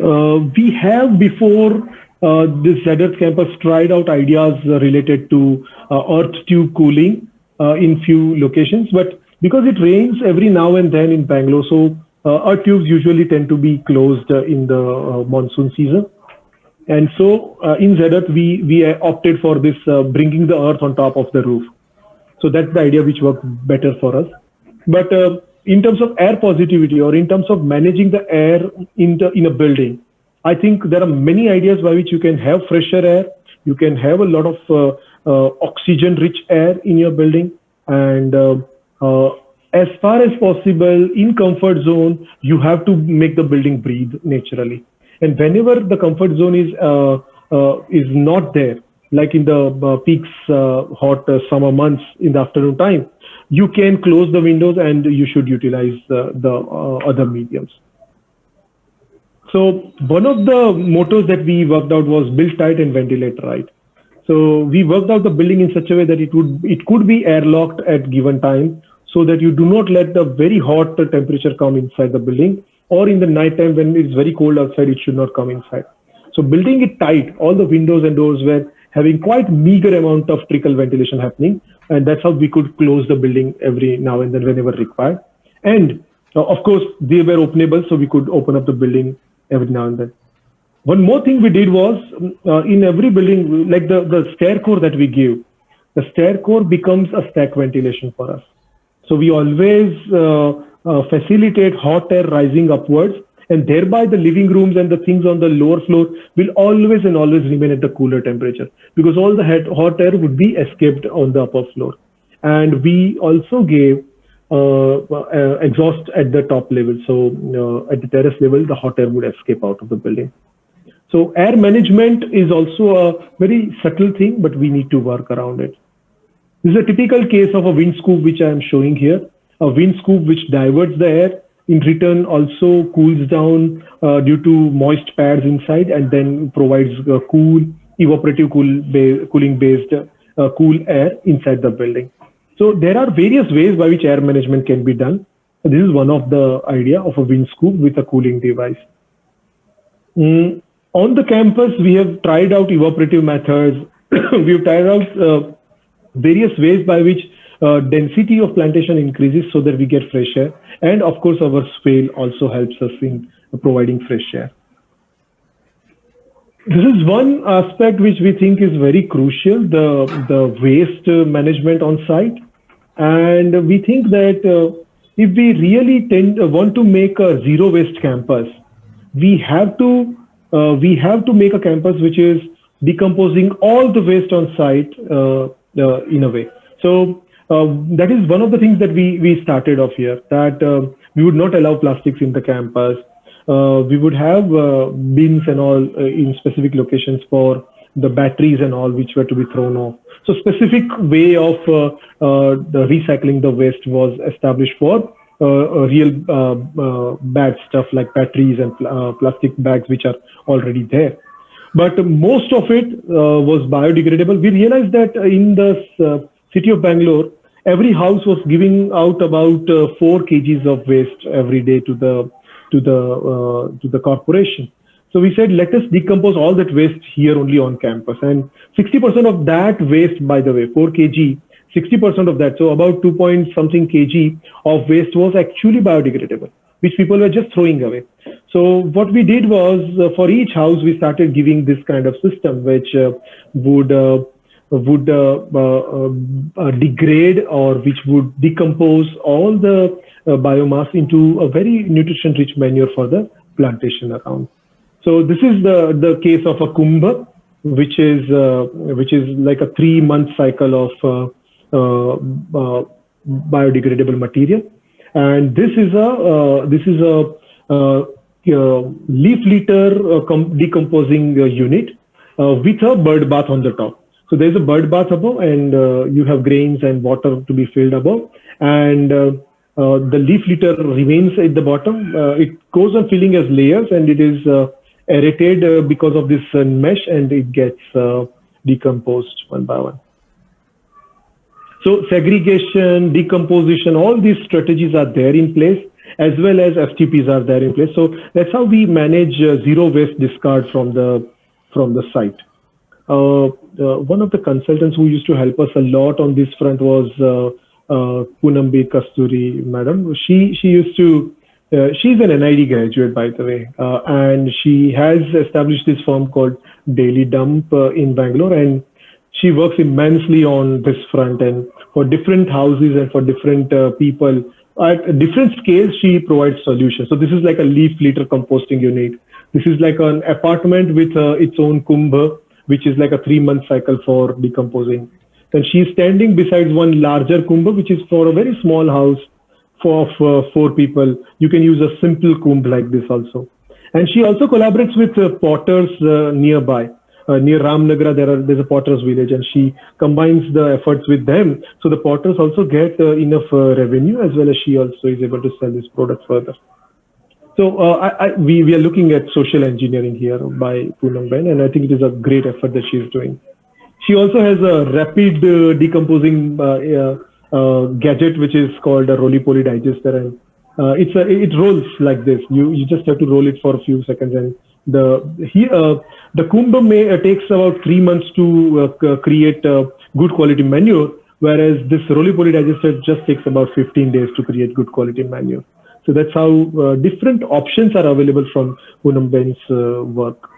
We have before this ZEarth campus tried out ideas related to earth tube cooling in few locations, but because it rains every now and then in Bangalore, so earth tubes usually tend to be closed in the monsoon season. And so in ZEarth, we opted for this bringing the earth on top of the roof. So that's the idea which worked better for us. But in terms of air positivity or in terms of managing the air in a building, I think there are many ideas by which you can have fresher air. You can have a lot of oxygen-rich air in your building. And as far as possible, in comfort zone, you have to make the building breathe naturally. And whenever the comfort zone is not there, like in the peaks hot summer months in the afternoon time, you can close the windows and you should utilize the other mediums. So one of the mottos that we worked out was build tight and ventilate right. So we worked out the building in such a way that it could be airlocked at given time, so that you do not let the very hot temperature come inside the building, or in the night time when it's very cold outside, it should not come inside. So building it tight, all the windows and doors were having quite meager amount of trickle ventilation happening, and that's how we could close the building every now and then whenever required. And of course, they were openable, so we could open up the building every now and then. One more thing we did was in every building, like the stair core that we give, the stair core becomes a stack ventilation for us. So we always facilitate hot air rising upwards, and thereby the living rooms and the things on the lower floor will always and always remain at the cooler temperature, because all the hot air would be escaped on the upper floor. And we also gave exhaust at the top level. So at the terrace level, the hot air would escape out of the building. So air management is also a very subtle thing, but we need to work around it. This is a typical case of a wind scoop, which I am showing here. A wind scoop which diverts the air, in return also cools down due to moist pads inside, and then provides cool, evaporative cooling based cool air inside the building. So there are various ways by which air management can be done. This is one of the idea of a wind scoop with a cooling device. On the campus, we have tried out evaporative methods. We've tried out various ways by which density of plantation increases so that we get fresh air. And of course, our swale also helps us in providing fresh air. This is one aspect which we think is very crucial, the waste management on site. And we think that if we really want to make a zero waste campus, we have to make a campus which is decomposing all the waste on site in a way. So that is one of the things that we started off here, that we would not allow plastics in the campus. We would have bins and all in specific locations for the batteries and all which were to be thrown off. So specific way of the recycling the waste was established for real bad stuff like batteries and plastic bags which are already there. But most of it was biodegradable. We realized that in the city of Bangalore, every house was giving out about 4 kgs of waste every day to the corporation. So we said, let us decompose all that waste here only on campus. And 60% of that waste, by the way, 4 kg, 60% of that, so about 2 point something kg of waste was actually biodegradable, which people were just throwing away. So what we did was for each house, we started giving this kind of system, which would degrade or which would decompose all the biomass into a very nutrition-rich manure for the plantation around. So this is the case of a kumbha, which is like a 3-month cycle of biodegradable material, and this is a leaf litter decomposing unit with a bird bath on the top. So there's a bird bath above, and you have grains and water to be filled above, and the leaf litter remains at the bottom. It goes on filling as layers, and it is aerated because of this mesh, and it gets decomposed one by one. So segregation, decomposition, all these strategies are there in place, as well as FTPs are there in place. So that's how we manage zero waste discard from the site. One of the consultants who used to help us a lot on this front was Poonambi Kasturi madam. She used to, she's an NID graduate, by the way, and she has established this firm called Daily Dump in Bangalore, and she works immensely on this front, and for different houses and for different people at different scales, she provides solutions. So this is like a leaf litter composting unit. This is like an apartment with its own kumbha, which is like a 3-month cycle for decomposing. Then she's standing besides one larger kumbha, which is for a very small house for 4 people. You can use a simple kumbh like this also. And she also collaborates with potters nearby. near Ramnagara, there's a potter's village, and she combines the efforts with them. So the potters also get enough revenue, as well as she also is able to sell this product further. So we are looking at social engineering here by Poonam Ben, and I think it is a great effort that she is doing. She also has a rapid decomposing gadget, which is called a roly-poly digester, and it rolls like this. You just have to roll it for a few seconds, and the Kumbh takes about 3 months to create good quality manure, whereas this roly-poly digester just takes about 15 days to create good quality manure. So that's how different options are available from Poonam Ben's work.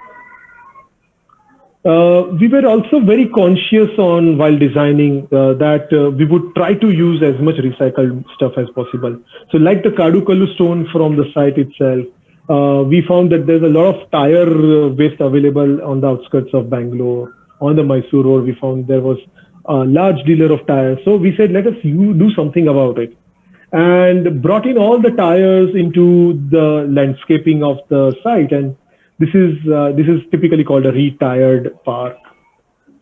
We were also very conscious on while designing that we would try to use as much recycled stuff as possible. So like the Kadukallu stone from the site itself, we found that there's a lot of tire waste available on the outskirts of Bangalore. On the Mysore road, we found there was a large dealer of tires. So we said, let us do something about it, and brought in all the tires into the landscaping of the site. And this is typically called a retired park.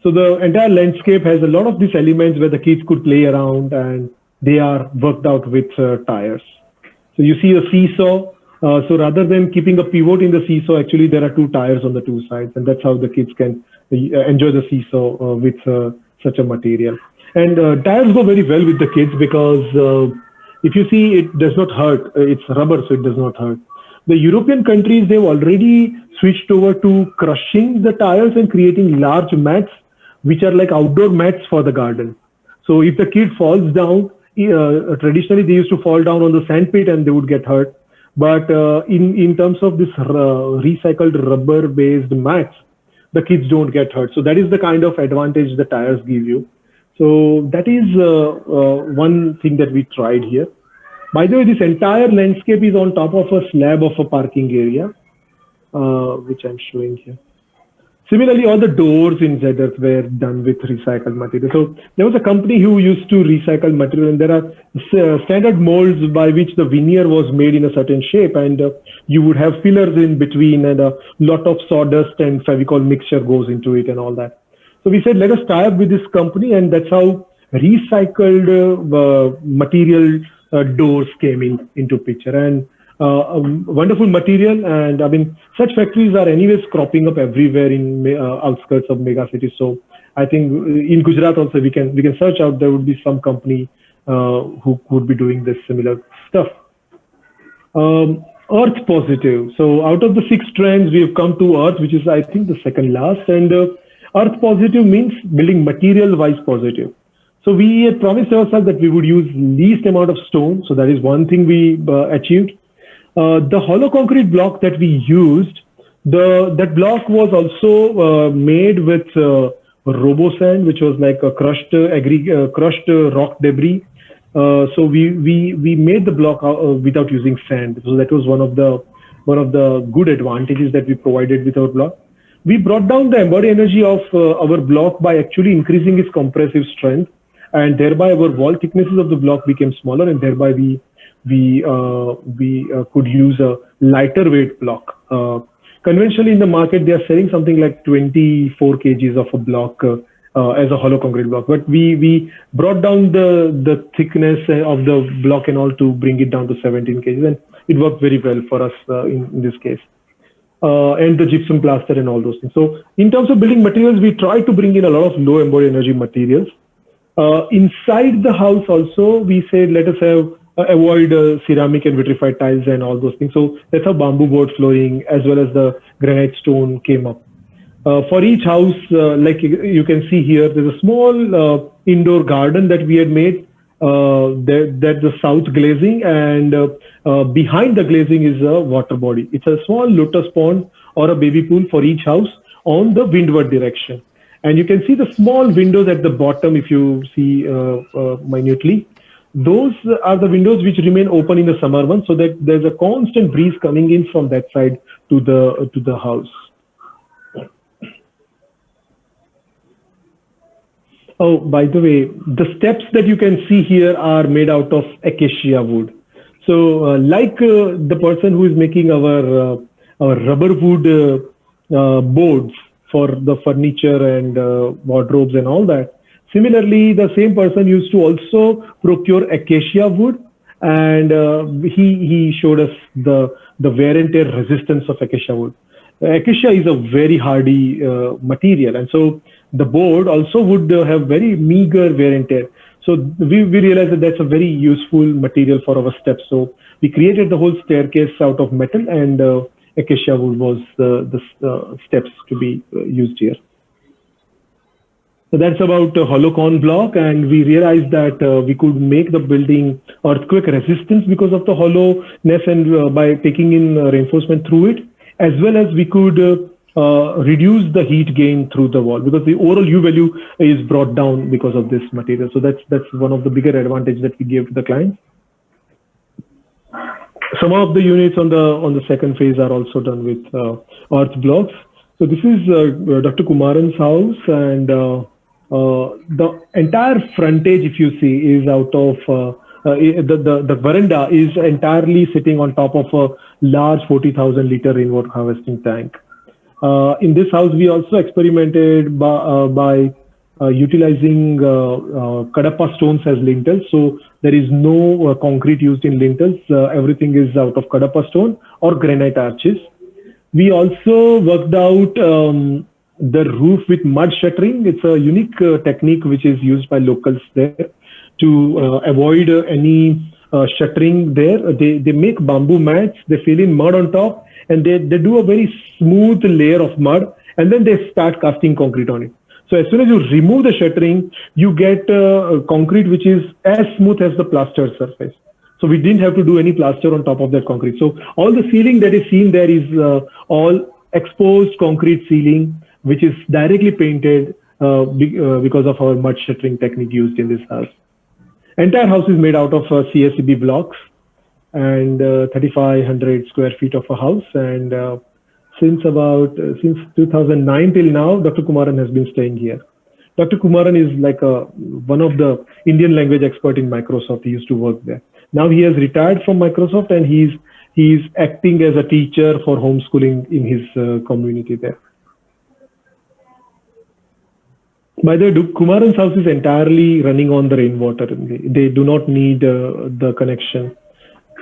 So the entire landscape has a lot of these elements where the kids could play around, and they are worked out with tires. So you see a seesaw. So rather than keeping a pivot in the seesaw, actually there are two tires on the two sides, and that's how the kids can enjoy the seesaw with such a material. And tires go very well with the kids because if you see, it does not hurt. It's rubber, so it does not hurt. The European countries, they've already switched over to crushing the tires and creating large mats, which are like outdoor mats for the garden. So if the kid falls down, traditionally they used to fall down on the sandpit and they would get hurt. But in terms of this recycled rubber-based mats, the kids don't get hurt. So that is the kind of advantage the tires give you. So that is one thing that we tried here. By the way, this entire landscape is on top of a slab of a parking area, which I'm showing here. Similarly, all the doors in ZF were done with recycled material. So there was a company who used to recycle material, and there are standard molds by which the veneer was made in a certain shape, and you would have fillers in between, and a lot of sawdust and Fevicol mixture goes into it and all that. So we said, let us tie up with this company, and that's how recycled material doors came into picture. And a wonderful material, and I mean, such factories are anyways cropping up everywhere in outskirts of mega cities. So I think in Gujarat also we can search out. There would be some company who would be doing this similar stuff. Earth positive. So out of the 6 trends, we have come to Earth, which is I think the second last. And Earth positive means building material wise positive. So we had promised ourselves that we would use least amount of stone. So that is one thing we achieved. The hollow concrete block that we used, that block was also made with RoboSand, which was like a crushed rock debris. So we made the block without using sand. So that was one of the good advantages that we provided with our block. We brought down the embodied energy of our block by actually increasing its compressive strength, and thereby our wall thicknesses of the block became smaller, and thereby we could use a lighter weight block. Conventionally in the market, they are selling something like 24 kgs of a block as a hollow concrete block. But we brought down the thickness of the block and all to bring it down to 17 kgs, and it worked very well for us in this case. And the gypsum plaster and all those things. So in terms of building materials, we try to bring in a lot of low embodied energy materials. Inside the house also, we said let us avoid ceramic and vitrified tiles and all those things. So that's how bamboo board flooring as well as the granite stone came up. For each house, like you can see here, there's a small indoor garden that we had made. That's the south glazing, and behind the glazing is a water body. It's a small lotus pond or a baby pool for each house on the windward direction. And you can see the small windows at the bottom if you see minutely. Those are the windows which remain open in the summer months, so that there's a constant breeze coming in from that side to the house. Oh, by the way, the steps that you can see here are made out of acacia wood. So like the person who is making our rubber wood boards for the furniture and wardrobes and all that. Similarly, the same person used to also procure acacia wood, and he showed us the wear and tear resistance of acacia wood. Acacia is a very hardy material, and so the board also would have very meager wear and tear. So we realized that that's a very useful material for our steps. So we created the whole staircase out of metal, and acacia wood was the steps to be used here. So that's about hollow corn block, and we realized that we could make the building earthquake resistance because of the hollowness, and by taking in reinforcement through it, as well as we could reduce the heat gain through the wall, because the overall U value is brought down because of this material. So that's one of the bigger advantage that we gave to the clients. Some of the units on the second phase are also done with earth blocks. So this is Dr. Kumaran's house, and the entire frontage, if you see, is out of the veranda is entirely sitting on top of a large 40,000 liter rainwater harvesting tank. In this house, we also experimented by utilizing Kadapa stones as lintels. So there is no concrete used in lintels. Everything is out of Kadapa stone or granite arches. We also worked out the roof with mud shuttering. It's a unique technique which is used by locals there to avoid any shuttering there. They make bamboo mats, they fill in mud on top, and they do a very smooth layer of mud, and then they start casting concrete on it. So as soon as you remove the shuttering, you get concrete which is as smooth as the plastered surface. So we didn't have to do any plaster on top of that concrete. So all the ceiling that is seen there is all exposed concrete ceiling, which is directly painted because of our mud shuttering technique used in this house. Entire house is made out of CSEB blocks, and 3,500 square feet of a house. And since 2009 till now, Dr. Kumaran has been staying here. Dr. Kumaran is like one of the Indian language expert in Microsoft. He used to work there. Now he has retired from Microsoft, and he's acting as a teacher for homeschooling in his community there. By the way, Kumaran's house is entirely running on the rainwater. They do not need the connection.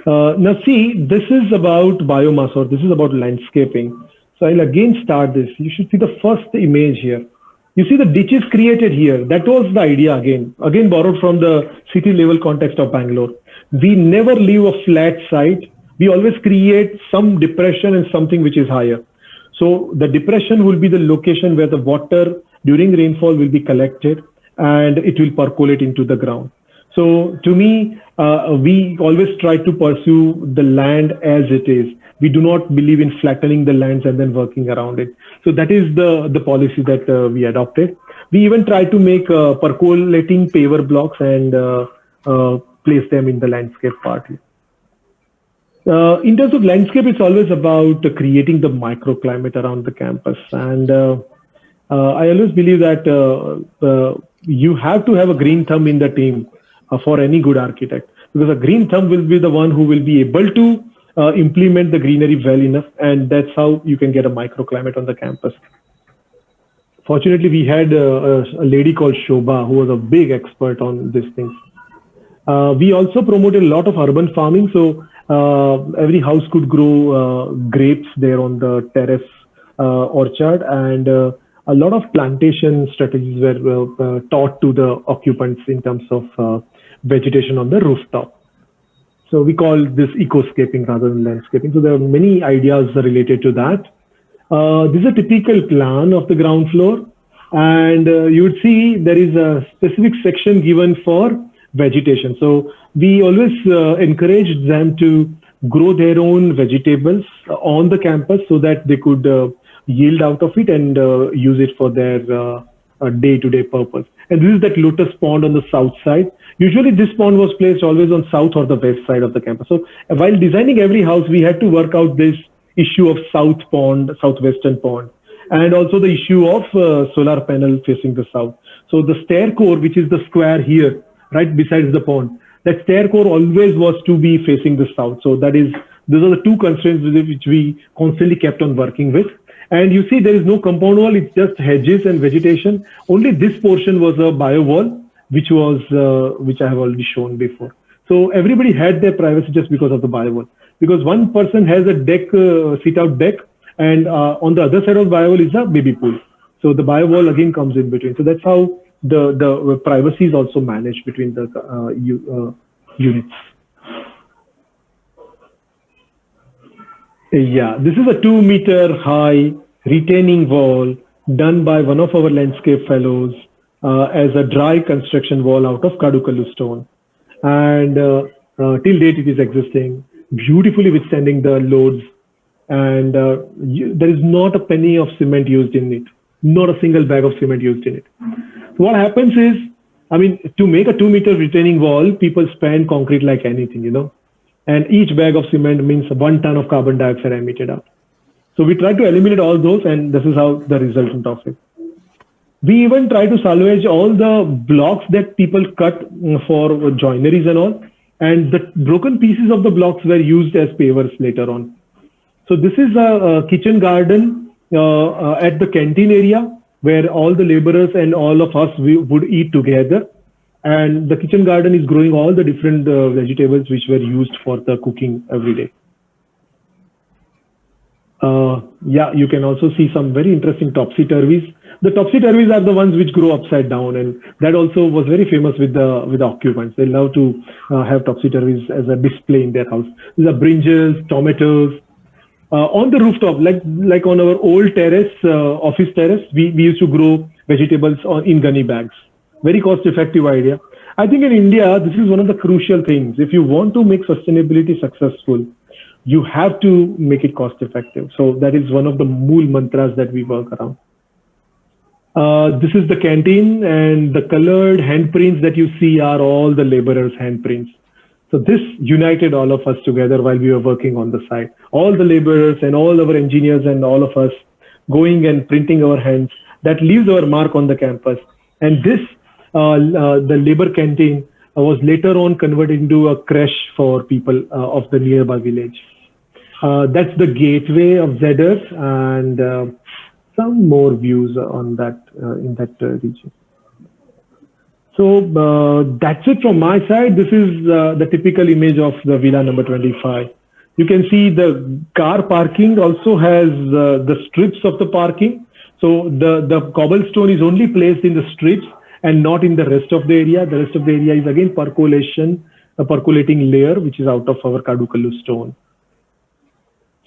Now see, this is about biomass, or this is about landscaping. So I'll again start this. You should see the first image here. You see the ditches created here. That was the idea again borrowed from the city level context of Bangalore. We never leave a flat site. We always create some depression and something which is higher. So the depression will be the location where the water during rainfall will be collected, and it will percolate into the ground. So to me, we always try to pursue the land as it is. We do not believe in flattening the lands and then working around it. So that is the policy that we adopted. We even try to make percolating paver blocks and place them in the landscape part. In terms of landscape, it's always about creating the microclimate around the campus. And I always believe that you have to have a green thumb in the team for any good architect, because a green thumb will be the one who will be able to implement the greenery well enough, and that's how you can get a microclimate on the campus. Fortunately, we had a lady called Shobha who was a big expert on these things. We also promoted a lot of urban farming, so every house could grow grapes there on the terrace orchard, and a lot of plantation strategies were taught to the occupants in terms of vegetation on the rooftop. So we call this ecoscaping rather than landscaping. So there are many ideas related to that. This is a typical plan of the ground floor, and you would see there is a specific section given for vegetation. So we always encourage them to grow their own vegetables on the campus so that they could yield out of it and use it for their day-to-day purpose. And this is that lotus pond on the south side. Usually this pond was placed always on south or the west side of the campus. So while designing every house, we had to work out this issue of south pond, southwestern pond, and also the issue of solar panel facing the south. So the stair core, which is the square here, right besides the pond, that stair core always was to be facing the south. So those are the two constraints which we constantly kept on working with. And you see, there is no compound wall; it's just hedges and vegetation. Only this portion was a bio wall, which I have already shown before. So everybody had their privacy just because of the bio wall. Because one person has a deck, sit out deck, and on the other side of the bio wall is a baby pool. So the bio wall again comes in between. So that's how the privacy is also managed between the units. Yeah, this is a 2 meter high retaining wall done by one of our landscape fellows as a dry construction wall out of Kadukallu stone. And till date, it is existing, beautifully withstanding the loads. And there is not a penny of cement used in it, not a single bag of cement used in it. So what happens is, I mean, to make a 2 meter retaining wall, people spend concrete like anything, and each bag of cement means 1 ton of carbon dioxide emitted out. So we try to eliminate all those, and this is how the resultant of it. We even try to salvage all the blocks that people cut for joineries and all, and the broken pieces of the blocks were used as pavers later on. So this is a kitchen garden at the canteen area where all the laborers and all of us we would eat together. And the kitchen garden is growing all the different vegetables which were used for the cooking every day. Yeah, you can also see some very interesting topsy-turvies. The topsy-turvies are the ones which grow upside down, and that also was very famous with the occupants. They love to have topsy-turvies as a display in their house. These are brinjals, tomatoes. On the rooftop, like on our old terrace, office terrace, we used to grow vegetables in gunny bags. Very cost-effective idea. I think in India, this is one of the crucial things. If you want to make sustainability successful, you have to make it cost effective. So that is one of the mool mantras that we work around. This is the canteen, and the colored handprints that you see are all the laborers' handprints. So this united all of us together while we were working on the site. All the laborers and all our engineers and all of us going and printing our hands. That leaves our mark on the campus. And this, the labor canteen, was later on converted into a creche for people of the nearby village. That's the gateway of Zedder, and some more views on that in that region. So that's it from my side. This is the typical image of the villa number 25. You can see the car parking also has the strips of the parking. So the cobblestone is only placed in the strips and not in the rest of the area. The rest of the area is again percolation, a percolating layer, which is out of our Kadukallu stone.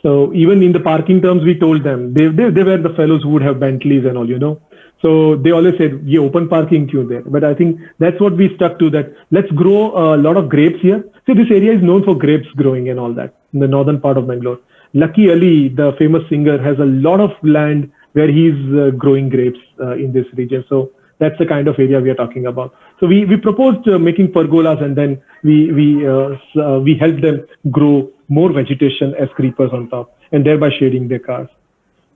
So even in the parking terms, we told them they were the fellows who would have Bentleys and all. So they always said, "Yeah, open parking queue there." But I think that's what we stuck to. That let's grow a lot of grapes here. See, this area is known for grapes growing and all that in the northern part of Bangalore. Lucky Ali, the famous singer, has a lot of land where he's growing grapes in this region. So that's the kind of area we are talking about. So we proposed making pergolas, and then we helped them grow more vegetation as creepers on top, and thereby shading their cars.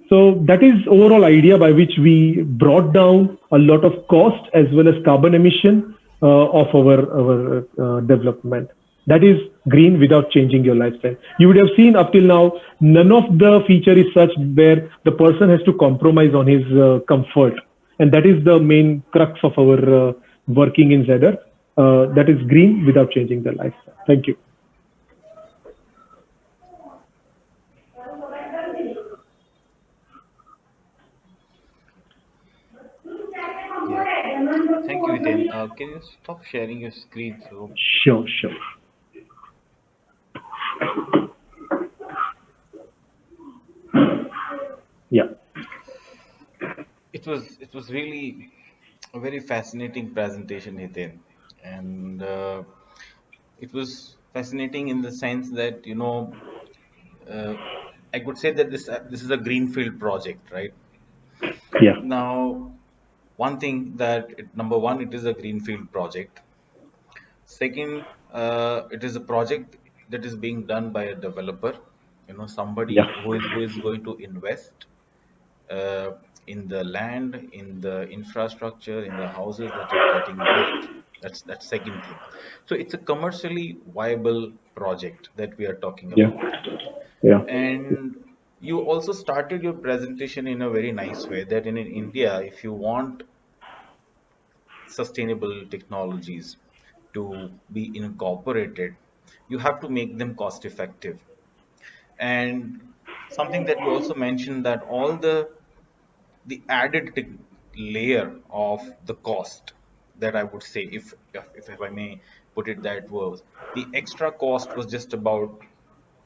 So that is overall idea by which we brought down a lot of cost as well as carbon emission of our development. That is green without changing your lifestyle. You would have seen up till now, none of the feature is such where the person has to compromise on his comfort. And that is the main crux of our working in Zedder. That is green without changing the lifestyle. Thank you. Yeah. Thank you, Hiten. Can you stop sharing your screen? So Sure, sure. Yeah. it was really a very fascinating presentation, Hiten, and it was fascinating in the sense that uh, I could say that this is a greenfield project, right? Yeah. Now, one thing that number one, it is a greenfield project. Second, it is a project that is being done by a developer, Yeah. somebody who is going to invest uh, in the land, in the infrastructure, in the houses that are getting built. That's second thing. So it's a commercially viable project that we are talking Yeah. about. Yeah. And You also started your presentation in a very nice way that in India, if you want sustainable technologies to be incorporated, you have to make them cost effective. And something that you also mentioned, that all the added layer of the cost, that I would say, if I may put it that was, the extra cost was just about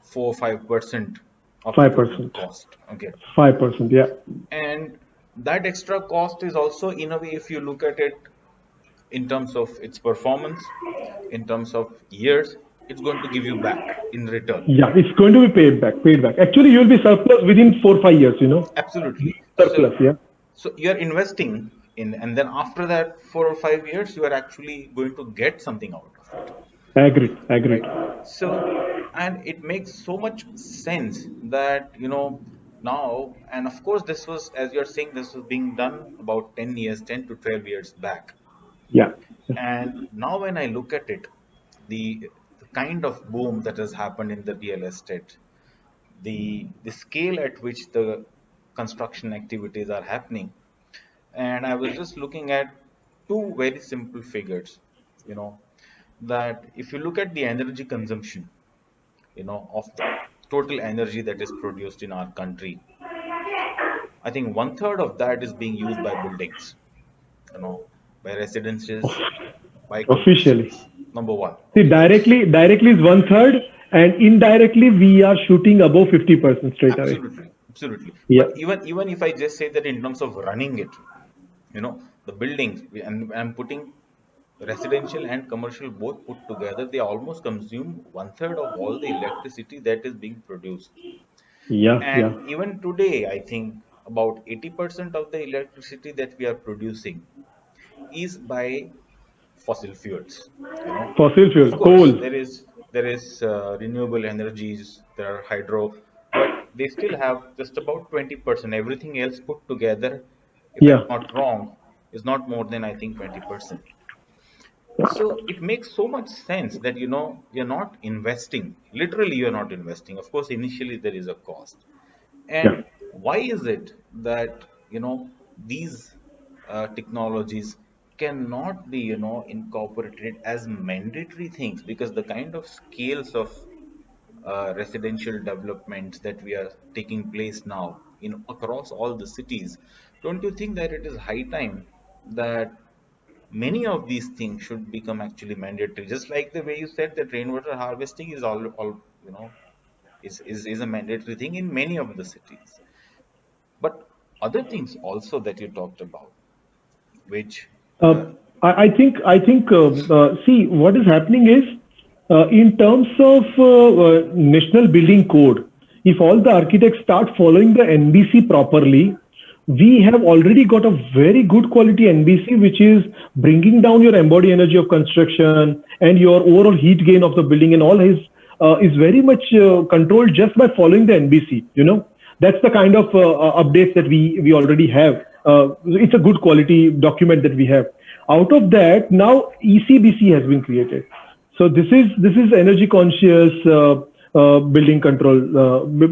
4 or 5% of the total 5%. cost. Okay. 5%. Yeah. And that extra cost is also, in a way, if you look at it in terms of its performance, in terms of years, it's going to give you back in return. Yeah. It's going to be paid back. Paid back. Actually, you'll be surplus within 4 5 years. Absolutely. Surplus. Yeah. So you're investing in, and then after that 4 or 5 years, you are actually going to get something out of it, Agreed. Agreed. right? So, and it makes so much sense that, now, and of course, this was, as you're saying, this was being done about 10 years, 10 to 12 years back. Yeah. Yeah. And now when I look at it, the kind of boom that has happened in the real estate, the scale at which the construction activities are happening, and I was just looking at two very simple figures, you know, that if you look at the energy consumption, of the total energy that is produced in our country, I think one third of that is being used by buildings, you know, by residences, by Officially. commercials. Number one. See, Okay. directly is one third, and indirectly we are shooting above 50% straight away. Absolutely, absolutely. Yeah. But even if I just say that in terms of running it, the buildings, and I'm putting residential and commercial both put together, they almost consume one third of all the electricity that is being produced. Yeah. Yeah. And even today, I think about 80% of the electricity that we are producing is by fossil fuels. Fossil Of fuel, course, coal. there is renewable energies, there are hydro, but they still have just about 20%. Everything else put together, if I'm Yeah. not wrong, is not more than, I think, 20%. So it makes so much sense that, you're not investing. Literally, you're not investing. Of course, initially there is a cost. Yeah. And why is it that, these technologies cannot be, incorporated as mandatory things? Because the kind of scales of residential developments that we are taking place now in across all the cities, don't you think that it is high time that many of these things should become actually mandatory? Just like the way you said that rainwater harvesting is all is a mandatory thing in many of the cities. But other things also that you talked about, which Uh, I think, see, what is happening is, in terms of National Building Code, if all the architects start following the NBC properly, we have already got a very good quality NBC, which is bringing down your embodied energy of construction and your overall heat gain of the building, and all is very much controlled just by following the NBC. That's the kind of updates that we already have. It's a good quality document that we have. Out of that, now ECBC has been created. So this is energy conscious building control,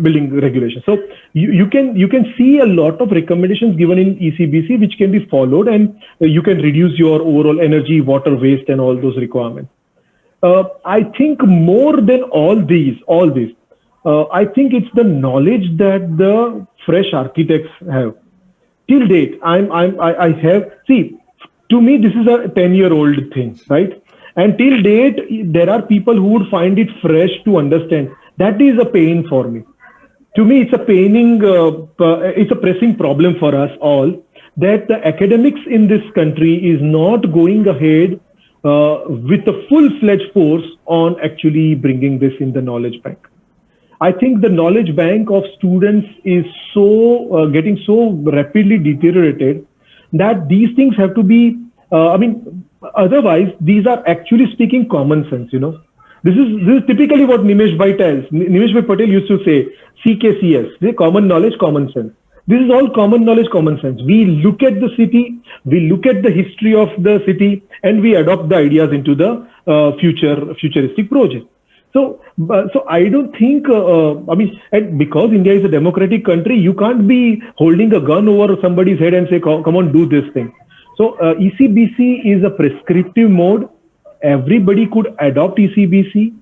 building regulation. So you can see a lot of recommendations given in ECBC which can be followed, and you can reduce your overall energy, water waste, and all those requirements. I think more than all these, I think it's the knowledge that the fresh architects have. Till date, I have, see, to me this is a 10-year-old thing, right? And till date, there are people who would find it fresh to understand. That is a pain for me. To me, it's a pressing problem for us all, that the academics in this country is not going ahead with a full-fledged force on actually bringing this in the knowledge bank. I think the knowledge bank of students is getting so rapidly deteriorated that these things have to be. I mean, otherwise these are actually speaking common sense. This is typically what Nimesh Bhai tells. Nimesh Bhai Patel used to say CKCS, the common knowledge, common sense. This is all common knowledge, common sense. We look at the city, we look at the history of the city, and we adopt the ideas into the futuristic project. So I don't think. I mean, and because India is a democratic country, you can't be holding a gun over somebody's head and say, "Come on, do this thing." So ECBC is a prescriptive mode. Everybody could adopt ECBC,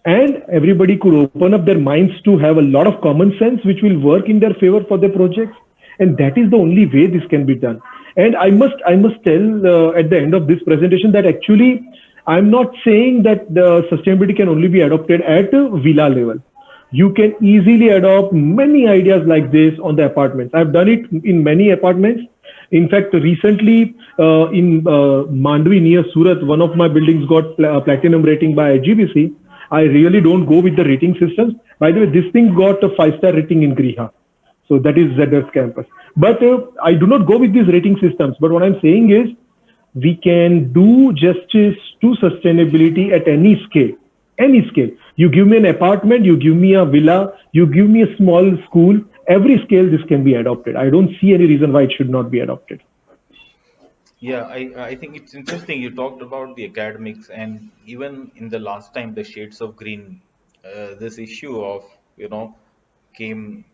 and everybody could open up their minds to have a lot of common sense, which will work in their favor for their projects. And that is the only way this can be done. And I must tell at the end of this presentation that actually I'm not saying that the sustainability can only be adopted at a villa level. You can easily adopt many ideas like this on the apartments. I've done it in many apartments. In fact, recently in Mandvi near Surat, one of my buildings got platinum rating by IGBC. I really don't go with the rating systems. By the way, this thing got a 5-star rating in Griha. So that is ZS campus. But I do not go with these rating systems. But what I'm saying is we can do justice to sustainability at any scale. Any scale. You give me an apartment, you give me a villa, you give me a small school, every scale this can be adopted. I don't see any reason why it should not be adopted. Yeah, I think it's interesting. You talked about the academics, and even in the last time, the Shades of Green, this issue of, you know, came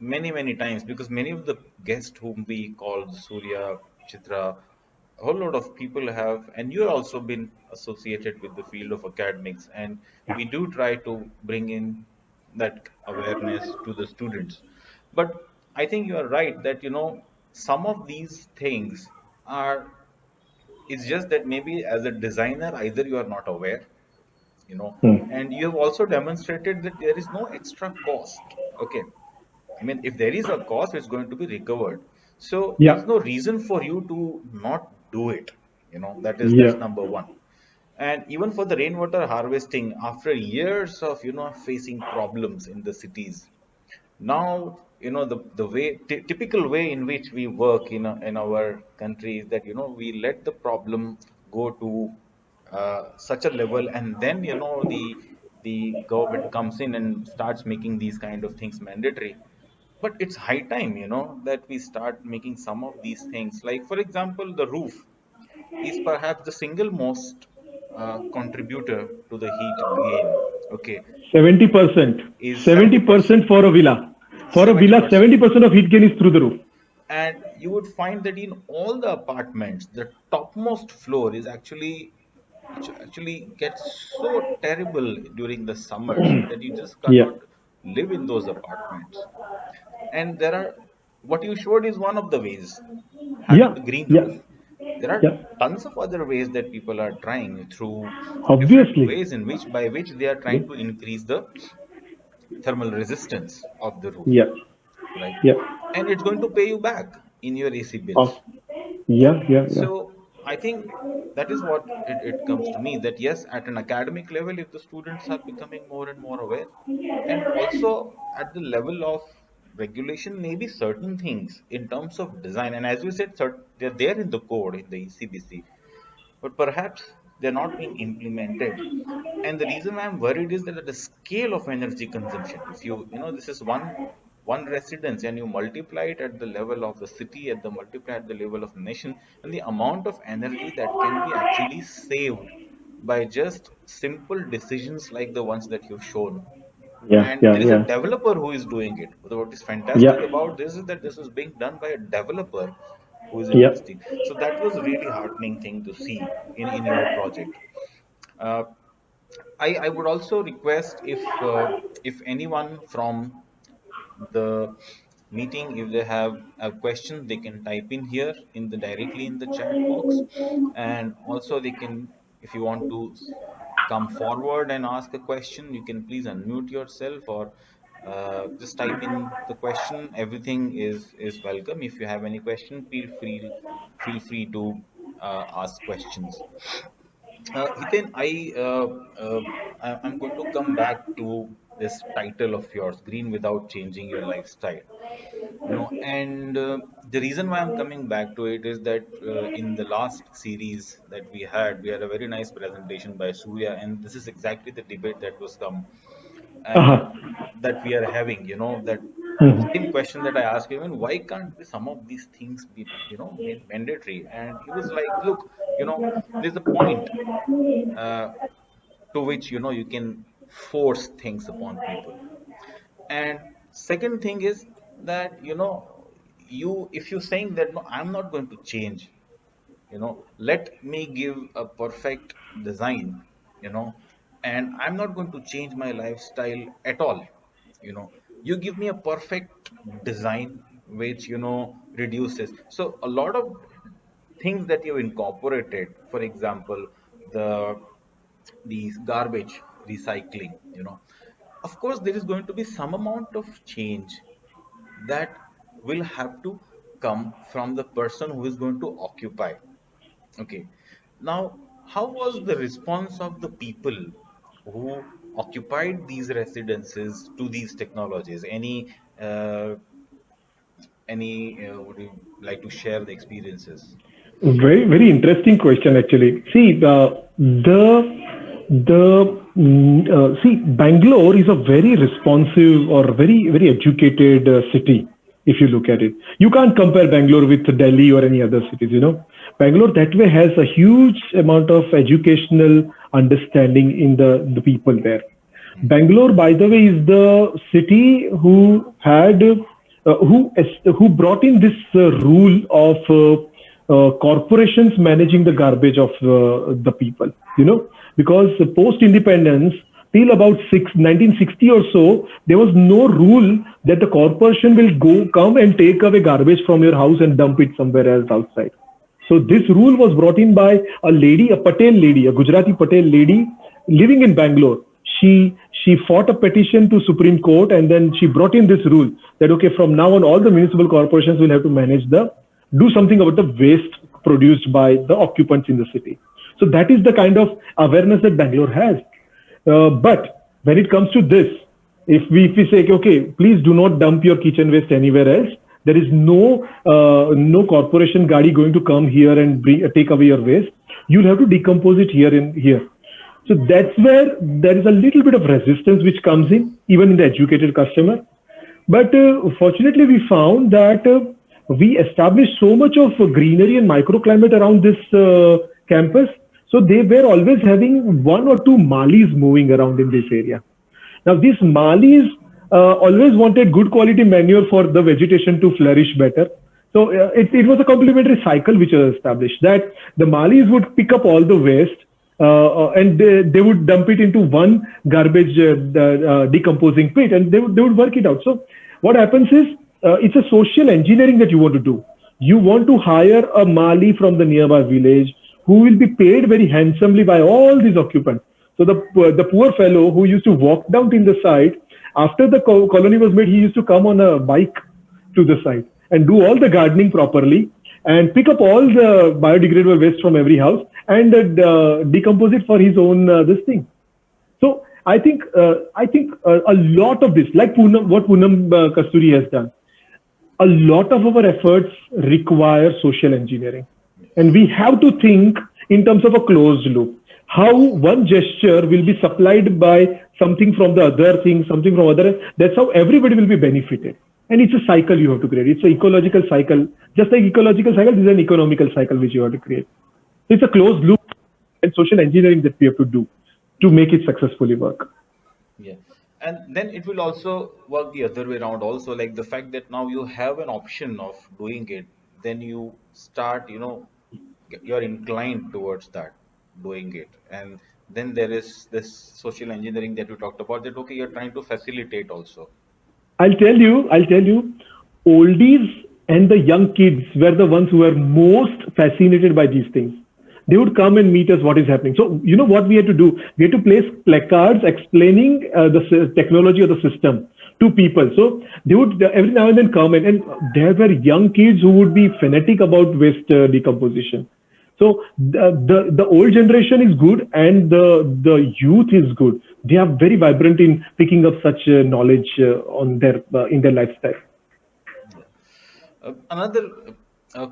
many times, because many of the guests whom we called Surya, Chitra, a whole lot of people have, and you've also been associated with the field of academics, and Yeah. we do try to bring in that awareness to the students. But I think you are right that, some of these things are, it's just that maybe as a designer, either you are not aware, Hmm. and you have also demonstrated that there is no extra cost. Okay. I mean, if there is a cost, it's going to be recovered. So there Yeah. is no reason for you to not do it. That's Yeah. number one. And even for the rainwater harvesting, after years of facing problems in the cities, now the way typical way in which we work in our country is that we let the problem go to such a level, and then the government comes in and starts making these kind of things mandatory. But it's high time that we start making some of these things, like for example, the roof is perhaps the single most contributor to the heat gain. Okay. 70%. Is 70% 70%. for a villa. For a villa, 70%. 70% of heat gain is through the roof. And you would find that in all the apartments, the topmost floor is actually gets so terrible during the summers that you just Yeah. cannot live in those apartments. And there are, what you showed is one of the ways, having Yeah. the green Yeah. roof. There are Yeah. tons of other ways that people are trying through different Obviously. ways in which by which they are Yeah. trying to increase the thermal resistance of the roof, Yeah. right? Yeah. And it's going to pay you back in your AC Oh, bills. yeah. Yeah. Yeah. So I think that is what it comes to me, that yes, at an academic level, if the students are becoming more and more aware, and also at the level of regulation, maybe certain things in terms of design, and as you said, they're there in the code in the ECBC, but perhaps they're not being implemented. And the reason I'm worried is that at the scale of energy consumption, if this is one residence, and you multiply it at the level of the city, at the multiply at the level of the nation, and the amount of energy that can be actually saved by just simple decisions like the ones that you've shown. Yeah. And Yeah. there is a Yeah. developer who is doing it. But what is Yeah. fantastic about this is that this is being done by a developer who is Yeah. investing. So that was a really heartening thing to see in your project. Uh, I would also request if anyone from the meeting, if they have a question, they can type in here in the directly in the chat box, and also they can, if you want to come forward and ask a question, you can please unmute yourself, or just type in the question. Everything is welcome. If you have any question, feel free to ask questions. Hiten, I'm going to come back to this title of yours, Green Without Changing Your Lifestyle. And the reason why I'm coming back to it is that in the last series that we had a very nice presentation by Surya, and this is exactly the debate that was come and Uh-huh. that we are having. That same Mhm. question that I asked him, and why can't some of these things be made mandatory? And he was like, look, there's a point uh, to which you can force things upon people. And second thing is that, you, if you're saying that no, I'm not going to change, let me give a perfect design, you know and I'm not going to change my lifestyle at all. You give me a perfect design which reduces. So a lot of things that you incorporated, for example, the these garbage recycling, of course there is going to be some amount of change that will have to come from the person who is going to occupy. Okay. Now, how was the response of the people who occupied these residences to these technologies? Any would you like to share the experiences? Very, very interesting question, actually. See, see, Bangalore is a very responsive or very, very educated city. If you look at it, you can't compare Bangalore with Delhi or any other cities. Bangalore that way has a huge amount of educational understanding in the people there. Hmm. Bangalore, by the way, is the city who had who brought in this rule of corporations managing the garbage of the people. Because post independence, till about 1960 or so, there was no rule that the corporation will go come and take away garbage from your house and dump it somewhere else outside. So this rule was brought in by a lady, a Patel lady, a Gujarati Patel lady living in Bangalore. She fought a petition to Supreme Court, and then she brought in this rule that okay, from now on, all the municipal corporations will have to manage the do something about the waste produced by the occupants in the city. So that is the kind of awareness that Bangalore has. But when it comes to this, if we say okay, please do not dump your kitchen waste anywhere else, there is no corporation gadi going to come here and take away your waste. You'll have to decompose it here and here. So that's where there is a little bit of resistance which comes in, even in the educated customer. But fortunately, we found that we established so much of greenery and microclimate around this campus. So they were always having one or two malis moving around in this area. Now, these malis always wanted good quality manure for the vegetation to flourish better. So it was a complementary cycle which was established that the malis would pick up all the waste and they would dump it into one garbage decomposing pit, and they would work it out. So what happens is it's a social engineering that you want to do. You want to hire a Mali from the nearby village who will be paid very handsomely by all these occupants. So the poor fellow who used to walk down to the site after the colony was made, he used to come on a bike to the site and do all the gardening properly and pick up all the biodegradable waste from every house and decompose it for his own this thing. So I think a lot of this, like Poonam, what Poonam Kasturi has done, a lot of our efforts require social engineering. And we have to think in terms of a closed loop. How one gesture will be supplied by something from the other thing, something from other. That's how everybody will be benefited. And it's a cycle you have to create. It's an ecological cycle. Just like ecological cycle, this is an economical cycle which you have to create. It's a closed loop and social engineering that we have to do to make it successfully work. Yeah. And then it will also work the other way around also, like the fact that now you have an option of doing it, then you start, you're inclined towards that, doing it. And then there is this social engineering that you talked about, that okay, you're trying to facilitate also. I'll tell you, oldies and the young kids were the ones who were most fascinated by these things. They would come and meet us what is happening. So, you know what we had to do? We had to place placards explaining the technology of the system to people. So they would every now and then come and there were young kids who would be fanatic about waste decomposition. So the old generation is good and the youth is good. They are very vibrant in picking up such knowledge on their in their lifestyle. Yeah. Another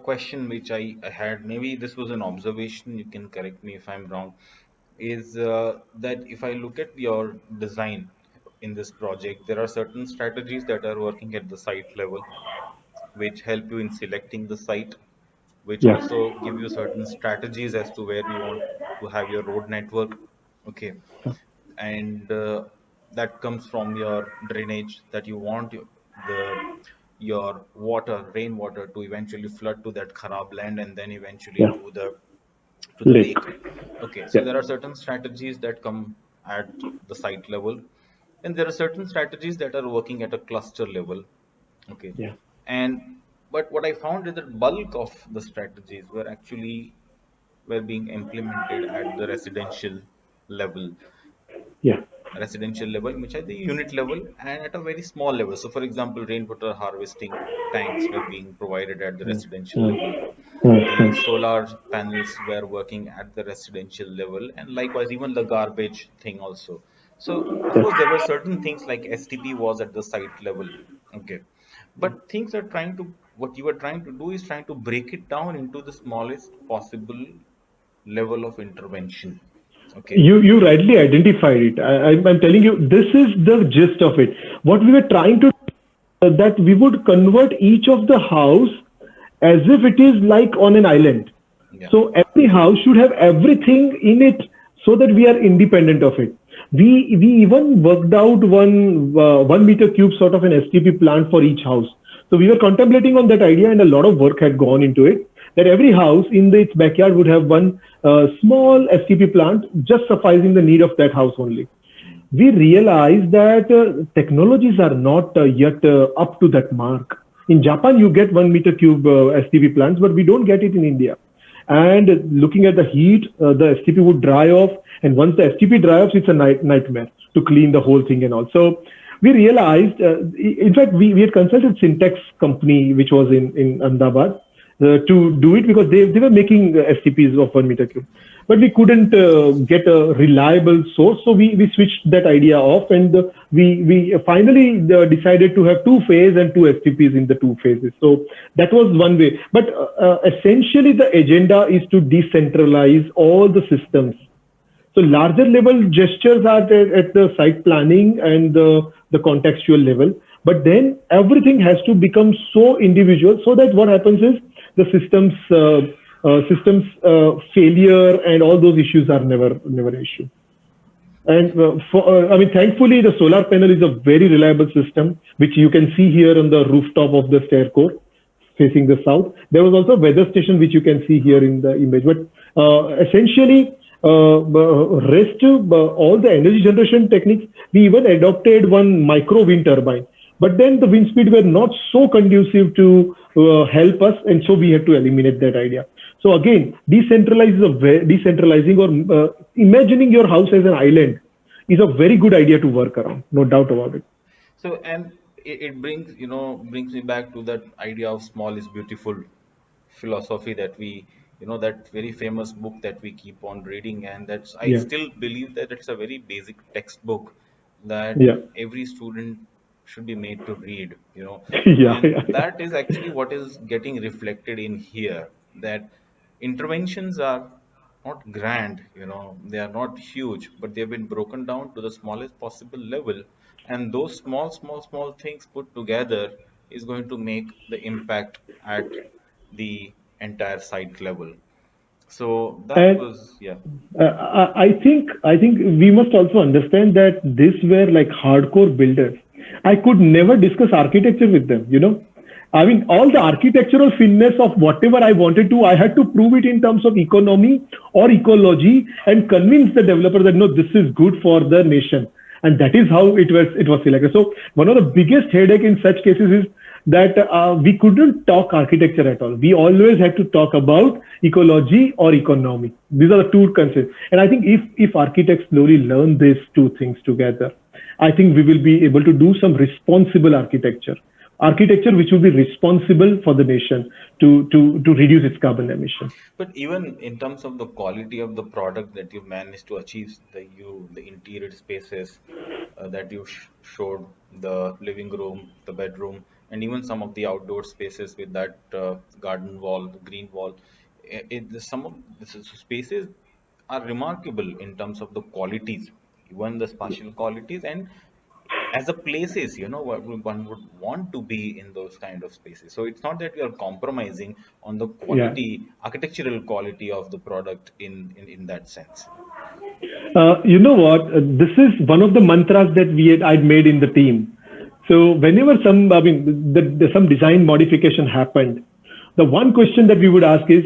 question which I had, maybe this was an observation, you can correct me if I'm wrong, is that if I look at your design in this project, there are certain strategies that are working at the site level, which help you in selecting the site, which Yeah. also give you certain strategies as to where you want to have your road network. Okay. and that comes from your drainage, that you want the your water, rainwater, to eventually flood to that kharab land and then eventually Yeah. to the Lake. lake. Okay, so Yeah. there are certain strategies that come at the site level, and there are certain strategies that are working at a cluster level. Okay, Yeah. and but what I found is that bulk of the strategies were being implemented at the level Yeah. residential level, which at the unit level and at a very small level. So, for example, rainwater harvesting tanks were being provided at the Mm, residential mm, level. The mm, solar panels were working at the residential level, and likewise, even the garbage thing also. So, of course, there were certain things like STP was at the site level. Okay, but things are trying to what you are trying to do is trying to break it down into the smallest possible level of intervention. Okay. You rightly identified it. I'm telling you, this is the gist of it. What we were trying to that we would convert each of the house as if it is like on an island. Yeah. So every house should have everything in it so that we are independent of it. We even worked out 1 meter cube sort of an STP plant for each house. So we were contemplating on that idea, and a lot of work had gone into it. That every house in its backyard would have one small STP plant, just sufficing the need of that house only. Mm. We realize that technologies are not yet up to that mark. In Japan, you get 1 meter cube STP plants, but we don't get it in India. And looking at the heat, the STP would dry off, and once the STP dry off, it's a nightmare to clean the whole thing and all. So we realized, in fact, we had consulted Syntex company, which was in Ahmedabad, to do it because they were making STPs of 1 meter cube. But we couldn't get a reliable source, so we switched that idea off, and we finally decided to have two phase and two STPs in the two phases. So that was one way. But essentially, the agenda is to decentralize all the systems. So larger level gestures are at the site planning and the contextual level. But then everything has to become so individual so that what happens is the systems failure and all those issues are never an issue. And I mean, thankfully, the solar panel is a very reliable system, which you can see here on the rooftop of the stair core facing the south. There was also a weather station, which you can see here in the image. But essentially, rest all the energy generation techniques, we even adopted one micro wind turbine. But then the wind speed were not so conducive to help us, and so we had to eliminate that idea. So again, decentralizing or imagining your house as an island is a very good idea to work around, no doubt about it. So, and it brings, brings me back to that idea of small is beautiful philosophy that that very famous book that we keep on reading. And I Yeah, still believe that it's a very basic textbook that yeah, every student should be made to read. yeah, And yeah, yeah. that is actually what is getting reflected in here, that interventions are not grand, they are not huge, but they've been broken down to the smallest possible level. And those small things put together is going to make the impact at the entire site level. So that And was, yeah. I think we must also understand that these were like hardcore builders. I could never discuss architecture with them. I mean, all the architectural fineness of whatever I wanted to, I had to prove it in terms of economy or ecology and convince the developer that no, this is good for the nation, and that is how it was selected. So one of the biggest headache in such cases is that we couldn't talk architecture at all. We always had to talk about ecology or economy. These are the two concepts. And I think if architects slowly learn these two things together, I think we will be able to do some responsible architecture which will be responsible for the nation to reduce its carbon emission. But even in terms of the quality of the product that you managed to achieve, the interior spaces that you showed, the living room, the bedroom, and even some of the outdoor spaces with that garden wall, the green wall, some of the spaces are remarkable in terms of the qualities, even the spatial qualities, and as a places, what one would want to be in those kind of spaces. So it's not that we are compromising on the Yeah. quality, architectural quality of the product in that sense. You know what? This is one of the mantras that I'd made in the team. So whenever some design modification happened, the one question that we would ask is,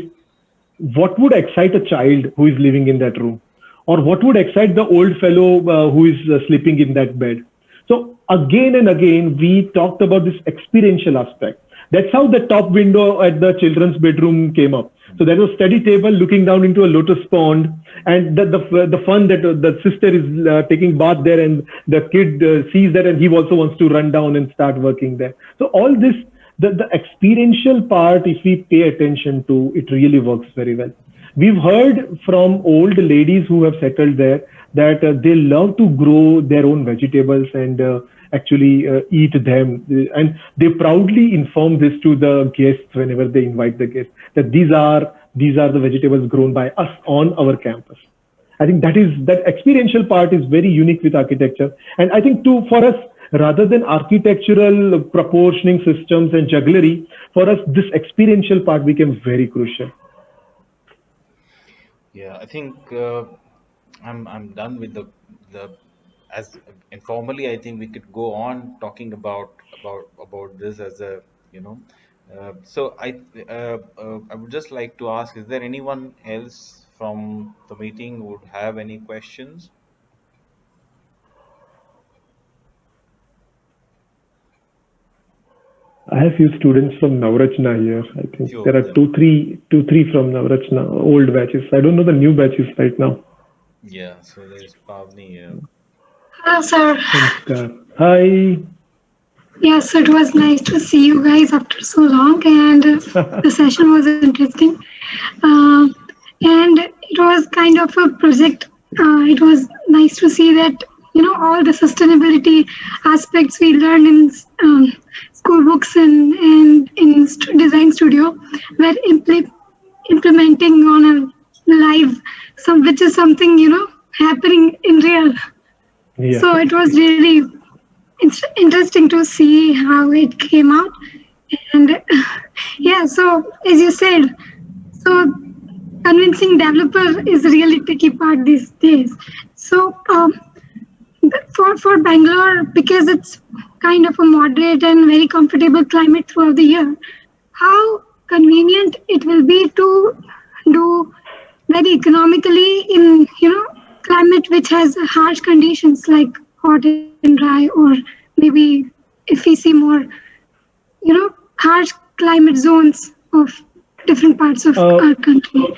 what would excite a child who is living in that room, or what would excite the old fellow who is sleeping in that bed? So again and again we talked about this experiential aspect. That's how the top window at the children's bedroom came up. So there was a study table looking down into a lotus pond, and the fun that the sister is taking bath there, and the kid sees that, and he also wants to run down and start working there. So all this, the experiential part, if we pay attention to, it really works very well. We've heard from old ladies who have settled there that they love to grow their own vegetables and actually eat them. And they proudly inform this to the guests whenever they invite the guests, that these are the vegetables grown by us on our campus. I think that experiential part is very unique with architecture. And I think too, for us, rather than architectural proportioning systems and jugglery, for us this experiential part became very crucial. Yeah, I think I'm done with the as informally. I think we could go on talking about this as a, you know. So I would just like to ask: is there anyone else from the meeting who would have any questions? I have few students from Navrachna here. I think Few there of are them. two, three from Navrachna, old batches. I don't know the new batches right now. Yeah. So there's Pavni. Hello, sir. Namaskar. Hi. Yes, it was nice to see you guys after so long, and the session was interesting. Uh, and it was kind of a project. It was nice to see that all the sustainability aspects we learned in school books and in design studio were implementing on a live, some which is something happening in real. Yeah. So it was really it's interesting to see how it came out. And yeah, so as you said, so convincing developer is a really tricky part these days. So for Bangalore, because it's kind of a moderate and very comfortable climate throughout the year, how convenient it will be to do very economically in climate which has harsh conditions like hot and dry, or maybe if we see more harsh climate zones of different parts of Uh, our country.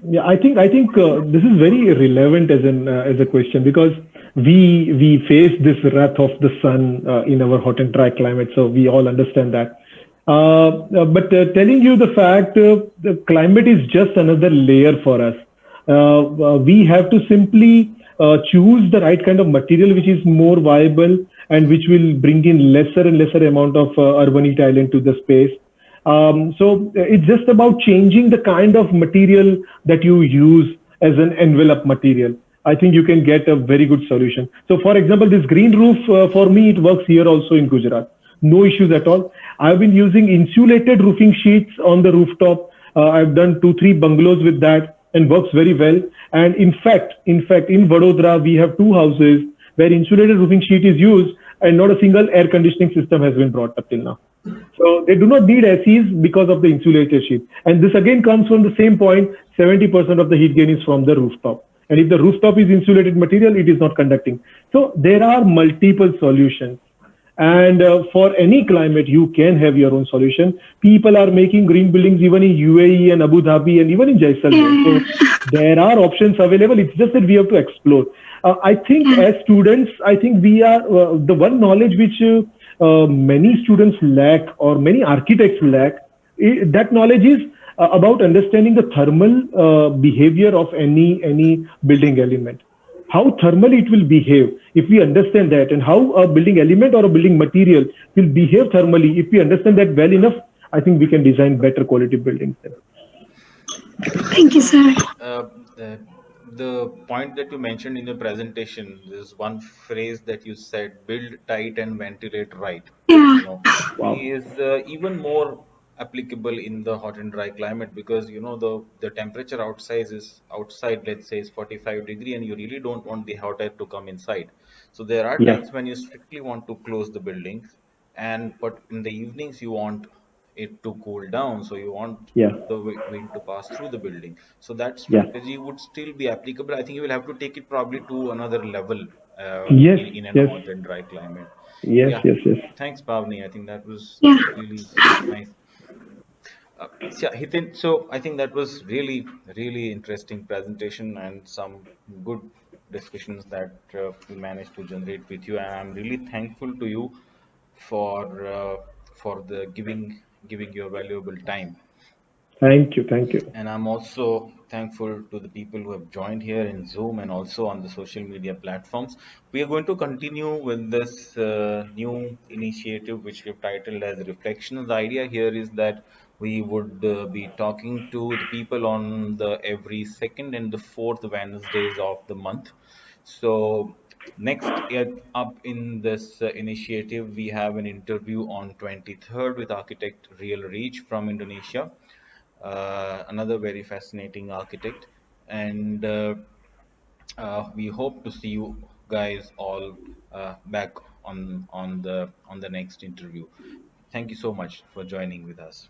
Yeah, I think this is very relevant as a question, because we face this wrath of the sun in our hot and dry climate, so we all understand that. But telling you the fact, the climate is just another layer for us. We have to simply choose the right kind of material which is more viable and which will bring in lesser and lesser amount of urban heat island to the space. So it's just about changing the kind of material that you use as an envelope material. I think you can get a very good solution. So, for example, this green roof, for me, it works here also in Gujarat. No issues at all. I've been using insulated roofing sheets on the rooftop. I've done two, three bungalows with that, and works very well. And in Vadodara, we have two houses where insulated roofing sheet is used, and not a single air conditioning system has been brought up till now. So they do not need ACs because of the insulated sheet. And this again comes from the same point: 70% of the heat gain is from the rooftop. And if the rooftop is insulated material, it is not conducting. So there are multiple solutions. And for any climate, you can have your own solution. People are making green buildings even in UAE and Abu Dhabi and even in Jaisalmer. So there are options available. It's just that we have to explore. I think as students, I think we are the one knowledge which many students lack, or many architects lack. That knowledge is about understanding the thermal behavior of any building element, how thermally it will behave. If we understand that, and how a building element or a building material will behave thermally, if we understand that well enough, I think we can design better quality buildings. I think Thank you, sir. the, the point that you mentioned in your presentation, there's one phrase that you said: build tight and ventilate right. Yeah. You know, Wow. is even more applicable in the hot and dry climate, because the temperature outside, let's say, is 45 degree, and you really don't want the hot air to come inside. So there are Yeah. times when you strictly want to close the buildings, and but in the evenings you want it to cool down, so you want Yeah. the wind to pass through the building. So that Yeah. strategy would still be applicable. I think you will have to take it probably to another level Yes. in an Yes. hot and dry climate. Yes. Yeah, Yes. Yes. thanks, Pavni. I think that was Yeah. really nice. Yeah, Hiten, so I think that was really, really interesting presentation and some good discussions that we managed to generate with you. And I'm really thankful to you for the giving your valuable time. Thank you. Thank you. And I'm also thankful to the people who have joined here in Zoom and also on the social media platforms. We are going to continue with this new initiative, which we've titled as Reflections. The idea here is that we would be talking to the people on the every second and the fourth Wednesdays of the month. So next up in this initiative, we have an interview on 23rd with architect Real Reach from Indonesia, another very fascinating architect. And we hope to see you guys all back on the next interview. Thank you so much for joining with us.